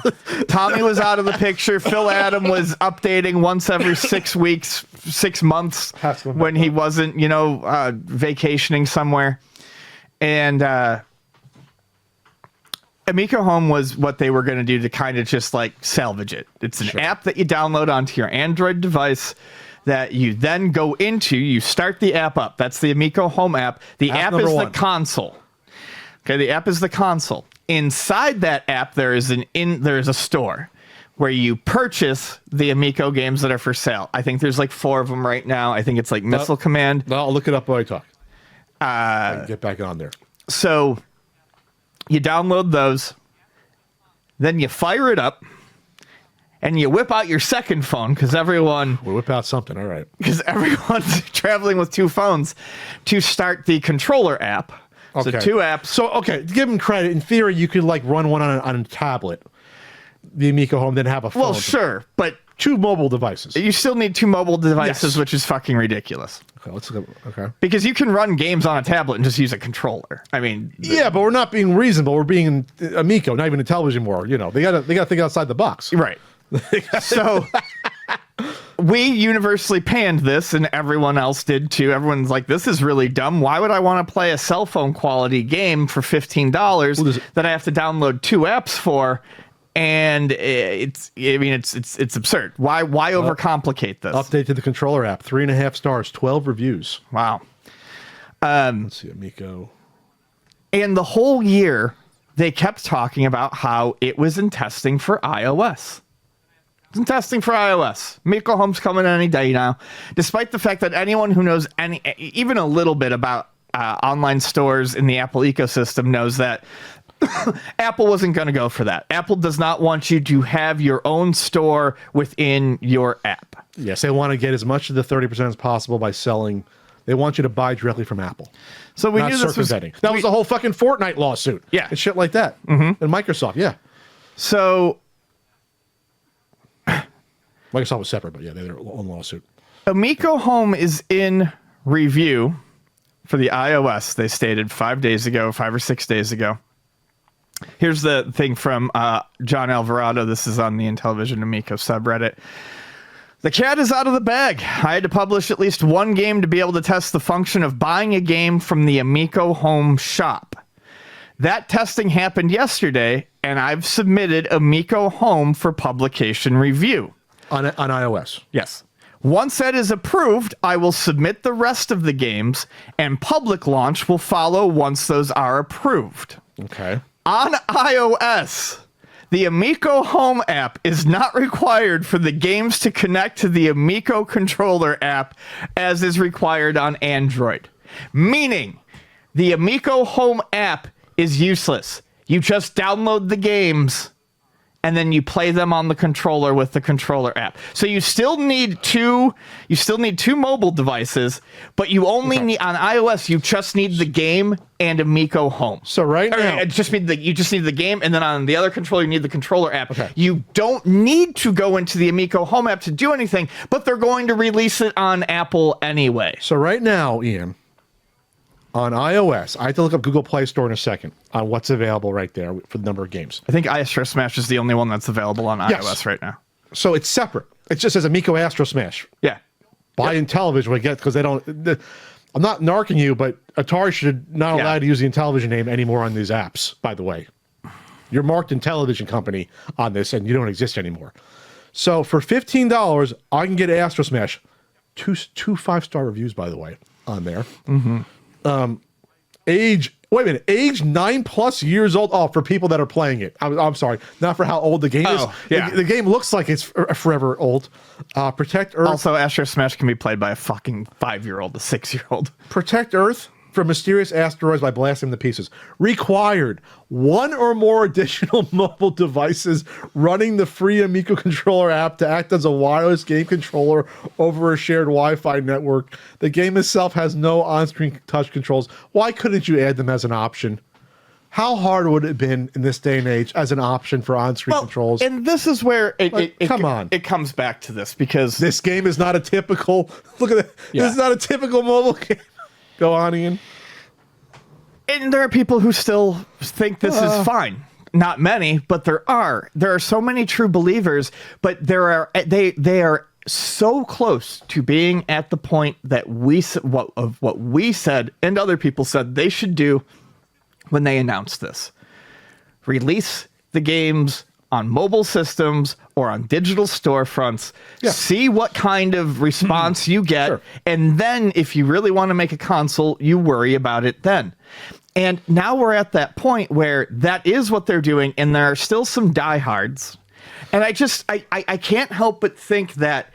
Tommy was out of the picture. Phil Adam was updating once every 6 weeks, 6 months when he wasn't, vacationing somewhere. And Amico Home was what they were going to do to kind of just like salvage it. It's an app that you download onto your Android device that you then go into. You start the app up. That's the Amico Home app. The app is the console. Okay, the app is the console. Inside that app, there is a store where you purchase the Amico games that are for sale. I think there's like 4 of them right now. I think it's like Missile Command. I'll look it up while I talk. I can get back on there. So you download those, then you fire it up, and you whip out your second phone we whip out something. All right, because everyone's traveling with 2 phones to start the controller app. Okay. So 2 apps. So, to give them credit, in theory, you could like run one on a tablet, the Amico Home, then have a phone. Well, sure, but 2 mobile devices. You still need 2 mobile devices, Yes. which is fucking ridiculous. Okay, let's go. Okay. Because you can run games on a tablet and just use a controller. I mean, Yeah, but we're not being reasonable. We're being Amico, not even Intellivision more. They gotta think outside the box. right. So we universally panned this, and everyone else did too. Everyone's like, "This is really dumb. Why would I want to play a cell phone quality game for $15 that I have to download 2 apps for?" And it's absurd. Why overcomplicate this? Update to the controller app, 3.5 stars, 12 reviews. Wow. Let's see, Amico. And the whole year, they kept talking about how it was in testing for iOS. It's in testing for iOS. Amico Home's coming any day now. Despite the fact that anyone who knows even a little bit about online stores in the Apple ecosystem knows that Apple wasn't going to go for that. Apple does not want you to have your own store within your app. Yes, they want to get as much of the 30% as possible by selling. They want you to buy directly from Apple. So we not knew this was that was the whole fucking Fortnite lawsuit. Yeah. And shit like that. Mm-hmm. And Microsoft, yeah. So Microsoft was separate, but yeah, they had their own lawsuit. Amico Home is in review for the iOS. They stated 5 or 6 days ago. Here's the thing from John Alvarado. This is on the Intellivision Amico subreddit. The cat is out of the bag. I had to publish at least 1 game to be able to test the function of buying a game from the Amico Home shop. That testing happened yesterday, and I've submitted Amico Home for publication review. On iOS. Yes. Once that is approved, I will submit the rest of the games, and public launch will follow once those are approved. Okay. On iOS, the Amico Home app is not required for the games to connect to the Amico controller app as is required on Android. Meaning, the Amico Home app is useless. You just download the games and then you play them on the controller with the controller app. So you still need 2 mobile devices, but you only need on iOS, you just need the game and Amico Home. So right now, you just need the game, and then on the other controller you need the controller app. Okay. You don't need to go into the Amico Home app to do anything, but they're going to release it on Apple anyway. So right now, Ian, on iOS, I have to look up Google Play Store in a second on what's available right there for the number of games. I think Astro Smash is the only one that's available on iOS right now. So it's separate. It just says Amico Astro Smash. Yeah. Buy Intellivision, we get because they don't. I'm not narking you, but Atari should not allow you to use the Intellivision name anymore on these apps. By the way, you're marked Intellivision company on this, and you don't exist anymore. So for $15, I can get Astro Smash, two 5-star reviews, by the way, on there. Mm-hmm. Age 9+ years old. Oh, for people that are playing it. I'm sorry, not for how old the game is. Yeah. The game looks like it's forever old. Protect Earth. Also, Astro Smash can be played by a fucking 5-year-old, a 6-year-old. Protect Earth from mysterious asteroids by blasting them to pieces. Required 1 or more additional mobile devices running the free Amico controller app to act as a wireless game controller over a shared Wi-Fi network. The game itself has no on-screen touch controls. Why couldn't you add them as an option? How hard would it have been in this day and age as an option for on-screen controls? And this is where come on. It comes back to this because This game is not a typical. Look at that. Yeah. This is not a typical mobile game. Go on, Ian. and there are people who still think this is fine. Not many, but there are. There are so many true believers, but they are so close to being at the point that what we said and other people said they should do when they announced this. Release the games on mobile systems or on digital storefronts. Yeah. See what kind of response you get. Sure. And then if you really want to make a console, you worry about it then. And now we're at that point where that is what they're doing. And there are still some diehards. And I can't help but think that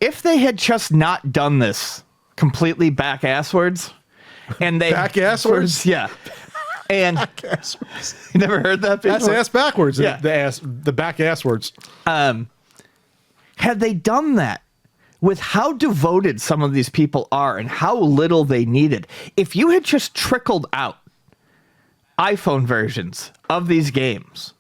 if they had just not done this completely back-asswards, and they... Back-asswards? Yeah. And Back-asswards. you never heard that before? That's ass backwards. Yeah. The back-asswards. Had they done that with how devoted some of these people are and how little they needed, if you had just trickled out iPhone versions of these games,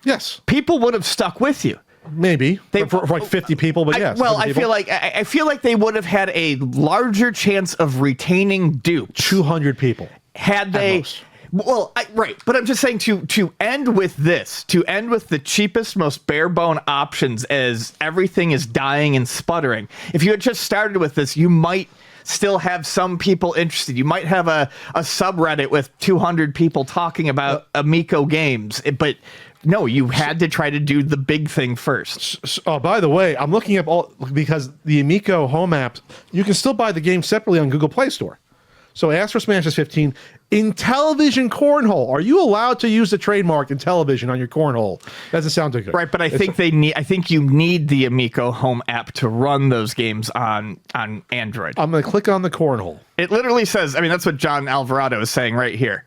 Yes. people would have stuck with you. Maybe. For like 50 people, but yes. Well, 50 I feel like they would have had a larger chance of retaining dupes 200 people. had they. most. Well, right, but I'm just saying to end with this, to end with the cheapest, most bare bone options as everything is dying and sputtering. If you had just started with this, you might still have some people interested. You might have a subreddit with 200 people talking about Amico games, but no, you had to try to do the big thing first. Oh, by the way, I'm looking up all because the Amico home app, you can still buy the game separately on Google Play Store. So Astro Smash is 15. Intellivision Cornhole. Are you allowed to use the trademark Intellivision on your cornhole? Doesn't sound too good. Right, but I think you need the Amico home app to run those games on Android. I'm going to click on the cornhole. It literally says, I mean, that's what John Alvarado is saying right here.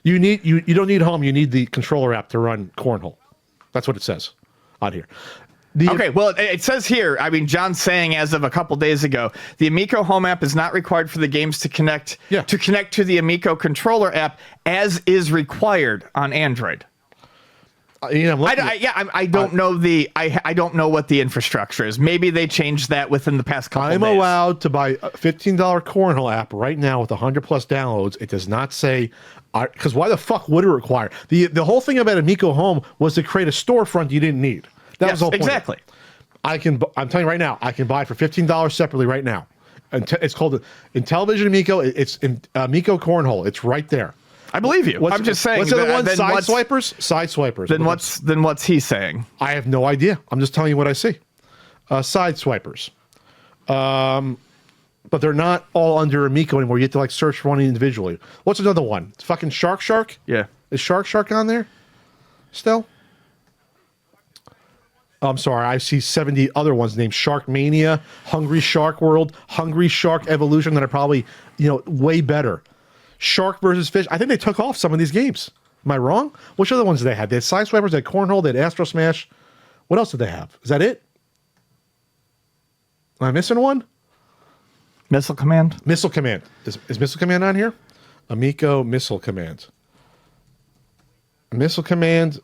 You don't need home. You need the controller app to run cornhole. That's what it says on here. Okay, well, it says here, I mean, John's saying as of a couple days ago, the Amico home app is not required for the games to connect to the Amico controller app as is required on Android. I don't know what the infrastructure is. Maybe they changed that within the past couple days. I'm allowed to buy a $15 cornhole app right now with 100 plus downloads. It does not say, because why the fuck would it require? The whole thing about Amico Home was to create a storefront you didn't need. That was the whole point. Exactly. I'm telling you right now, I can buy it for $15 separately right now. It's called Intellivision Amico. It's Amico Cornhole. It's right there. I believe you. I'm just saying. What's the other one? Side swipers? Side swipers. Then what's he saying? I have no idea. I'm just telling you what I see. Side swipers. But they're not all under Amico anymore. You have to like search for one individually. What's another one? It's fucking Shark? Yeah. Is Shark on there still? I'm sorry, I see 70 other ones named Shark Mania, Hungry Shark World, Hungry Shark Evolution that are probably, way better. Shark versus Fish. I think they took off some of these games. Am I wrong? Which other ones did they have? They had Sideswipers, they had Cornhole, they had Astro Smash. What else did they have? Is that it? Am I missing one? Missile Command? Missile Command. Is Missile Command on here? Amico Missile Command. Missile Command.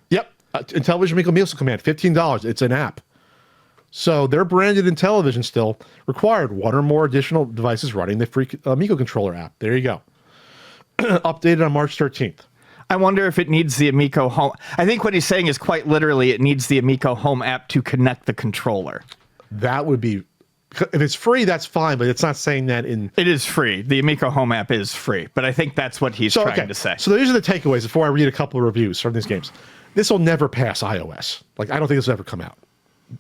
Yep. Intellivision Amico Missile Command. $15. It's an app. So they're branded Intellivision still. Required one or more additional devices running the free Amico controller app. There you go. Updated on March 13th. I wonder if it needs the Amico home. I think what he's saying is quite literally it needs the Amico home app to connect the controller. That would be... If it's free, that's fine, but it's not saying that in... It is free. The Amico home app is free, but I think that's what he's trying to say. So these are the takeaways before I read a couple of reviews from these games. This will never pass iOS. Like, I don't think this will ever come out.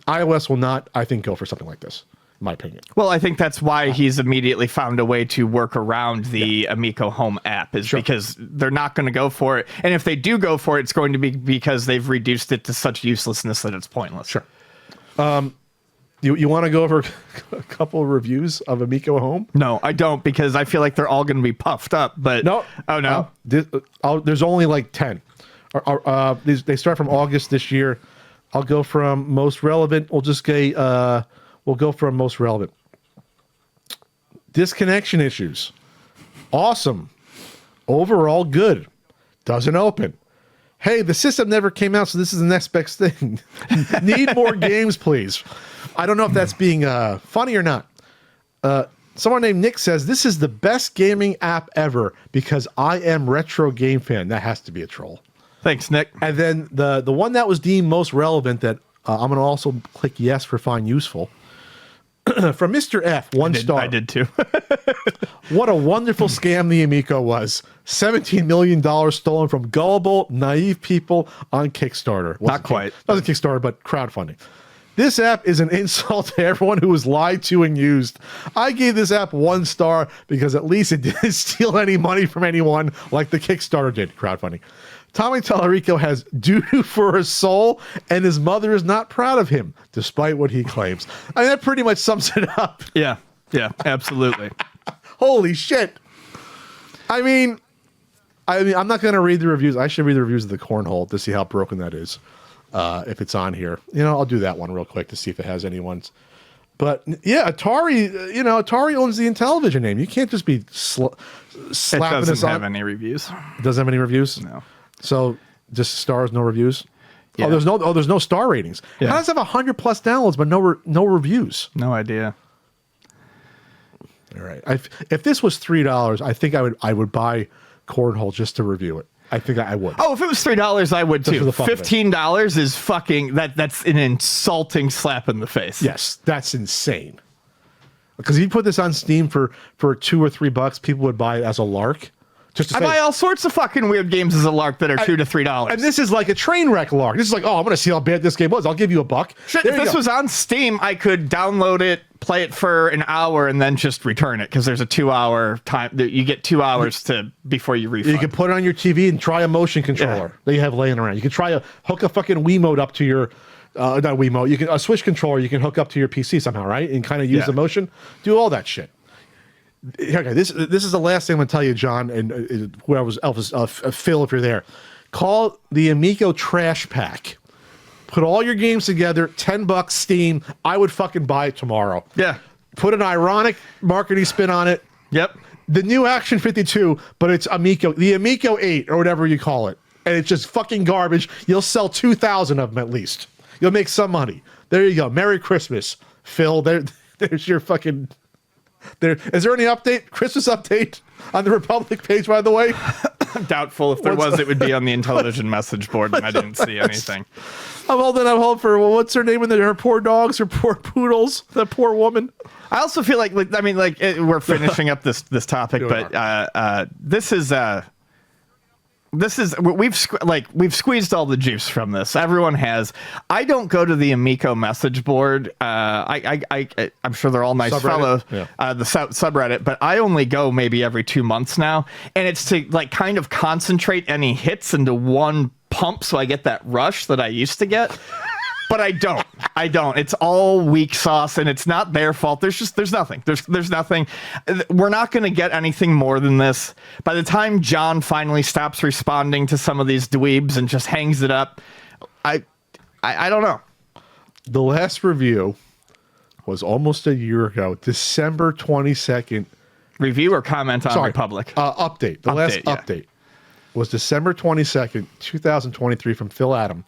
iOS will not, I think, go for something like this, in my opinion. Well, I think that's why he's immediately found a way to work around the Amico home app, is because they're not going to go for it. And if they do go for it, it's going to be because they've reduced it to such uselessness that it's pointless. Sure. You want to go over a couple of reviews of Amico Home? No, I don't, because I feel like they're all going to be puffed up. But no. Oh, no? There's only like 10. They start from August this year. I'll go from most relevant. We'll go from most relevant. Disconnection issues. Awesome. Overall good. Doesn't open. Hey, the system never came out, so this is the next best thing. Need more games, please. I don't know if that's being funny or not. Someone named Nick says, this is the best gaming app ever because I am retro game fan. That has to be a troll. Thanks, Nick. And then the one that was deemed most relevant that I'm going to also click yes for find useful. From Mr. F, one star. I did too. What a wonderful scam the Amico was. $17 million stolen from gullible, naive people on Kickstarter. Not quite. Not Kickstarter, but crowdfunding. This app is an insult to everyone who was lied to and used. I gave this app 1 star because at least it didn't steal any money from anyone like the Kickstarter did. Crowdfunding. Tommy Tallarico has doo-doo for his soul, and his mother is not proud of him, despite what he claims. I mean, that pretty much sums it up. Yeah, absolutely. Holy shit. I mean, I'm not going to read the reviews. I should read the reviews of the Cornhole to see how broken that is, if it's on here. I'll do that one real quick to see if it has any ones. But, yeah, Atari, Atari owns the Intellivision name. You can't just be slapping this on. It doesn't have any reviews. Doesn't have any reviews? No. So just stars, no reviews. Yeah. There's no star ratings. Yeah. How does it have 100+ downloads but no reviews? No idea. All right. If this was $3, I think I would buy Cornhole just to review it. I think I would. Oh, if it was $3, I would Just for too. the fun of it. $15 is fucking that's an insulting slap in the face. Yes, that's insane. Because if you put this on Steam for $2 or $3, people would buy it as a lark. Just to I say, buy all sorts of fucking weird games as a lark that are $2 to $3. and this is like a train wreck lark. This is like, oh, I'm going to see how bad this game was. I'll give you $1. Shit, There if you this go. was on Steam, I could download it, play it for an hour, and then just return it because there's a 2-hour time. You get 2 hours before you refund. You can put it on your TV and try a motion controller that you have laying around. You can hook a fucking Wiimote up to your, not Wiimote, you can a Switch controller you can hook up to your PC somehow, right? And kind of use the motion. Do all that shit. Okay, this is the last thing I'm going to tell you, John, and whoever was Elvis, Phil, if you're there. Call the Amico Trash Pack. Put all your games together, $10 Steam. I would fucking buy it tomorrow. Yeah. Put an ironic marketing spin on it. Yep. The new Action 52, but it's Amico, the Amico 8 or whatever you call it. And it's just fucking garbage. You'll sell 2,000 of them at least. You'll make some money. There you go. Merry Christmas, Phil. There's your fucking... Is there any update? Christmas update on the Republic page, by the way? Doubtful. If there was, it would be on the Intellivision message board, and I didn't see anything. I'm holding for, what's her name in there? Her poor dogs, her poor poodles, that poor woman. I also feel like we're finishing up this topic, but we've squeezed all the juice from this. Everyone has. I don't go to the Amico message board. I'm sure they're all nice Subreddit? fellows. The subreddit, but I only go maybe every 2 months now, and it's to kind of concentrate any hits into one pump, so I get that rush that I used to get. But I don't. It's all weak sauce, and it's not their fault. There's nothing. There's nothing. We're not going to get anything more than this. By the time John finally stops responding to some of these dweebs and just hangs it up, I don't know. The last review was almost a year ago, December 22nd. Review or comment on Republic? Update. The last update was December 22nd, 2023 from Phil Adam.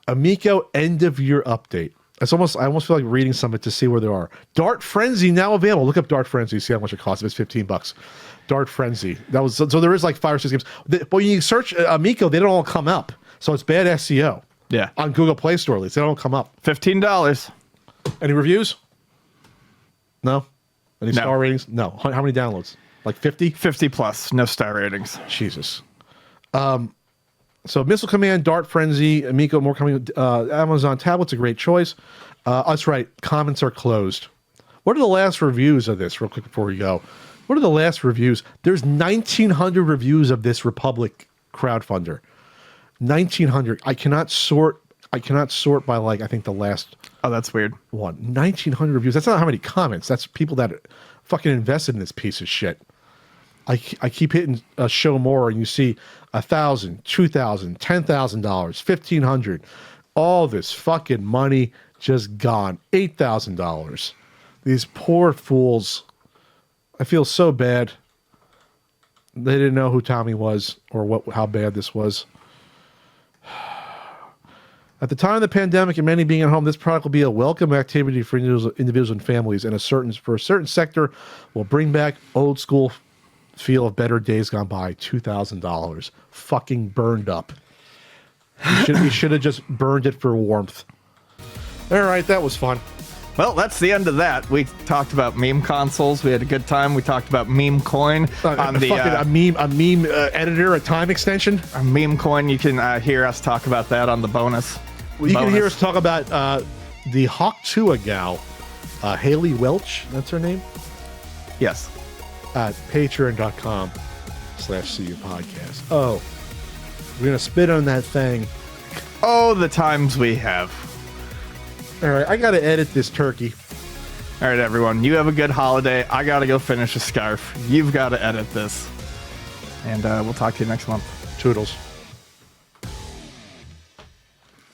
Amico end of year update. I almost feel like reading some of it to see where they are. Dart Frenzy now available. Look up Dart Frenzy, see how much it costs. It's $15. Dart Frenzy. That was so there is like 5 or 6 games. But when you search Amico, they don't all come up. So it's bad SEO. Yeah. On Google Play Store at least. They don't come up. $15. Any reviews? No? Any No. star ratings? No. How many downloads? Like 50? 50 plus. No star ratings. Jesus. So Missile Command, Dart Frenzy, Amico, more coming. Amazon tablets, a great choice. That's right. Comments are closed. What are the last reviews of this? Real quick before we go. What are the last reviews? There's 1,900 reviews of this Republic crowdfunder. 1,900. I cannot sort by I think the last. Oh, that's weird. One. 1,900 reviews. That's not how many comments. That's people that fucking invested in this piece of shit. I keep hitting show more, and you see $1,000, $2,000, $10,000, $1,500. All this fucking money just gone. $8,000. These poor fools. I feel so bad. They didn't know who Tommy was or how bad this was. At the time of the pandemic and many being at home, this product will be a welcome activity for individuals and families, and for a certain sector will bring back old school feel of better days gone by. $2,000. Fucking burned up. You should have just burned it for warmth. All right, that was fun. Well, that's the end of that. We talked about meme consoles. We had a good time. We talked about meme coin on the a meme editor, a time extension. a meme coin. You can hear us talk about that on the bonus. You can hear us talk about the Hawk Tua gal, Haley Welch. That's her name. Yes. At patreon.com/CU podcast. Oh, we're gonna spit on that thing. Oh, the times we have. All right, I gotta edit this turkey. All right, everyone. You have a good holiday. I gotta go finish a scarf. You've got to edit this. And we'll talk to you next month. Toodles.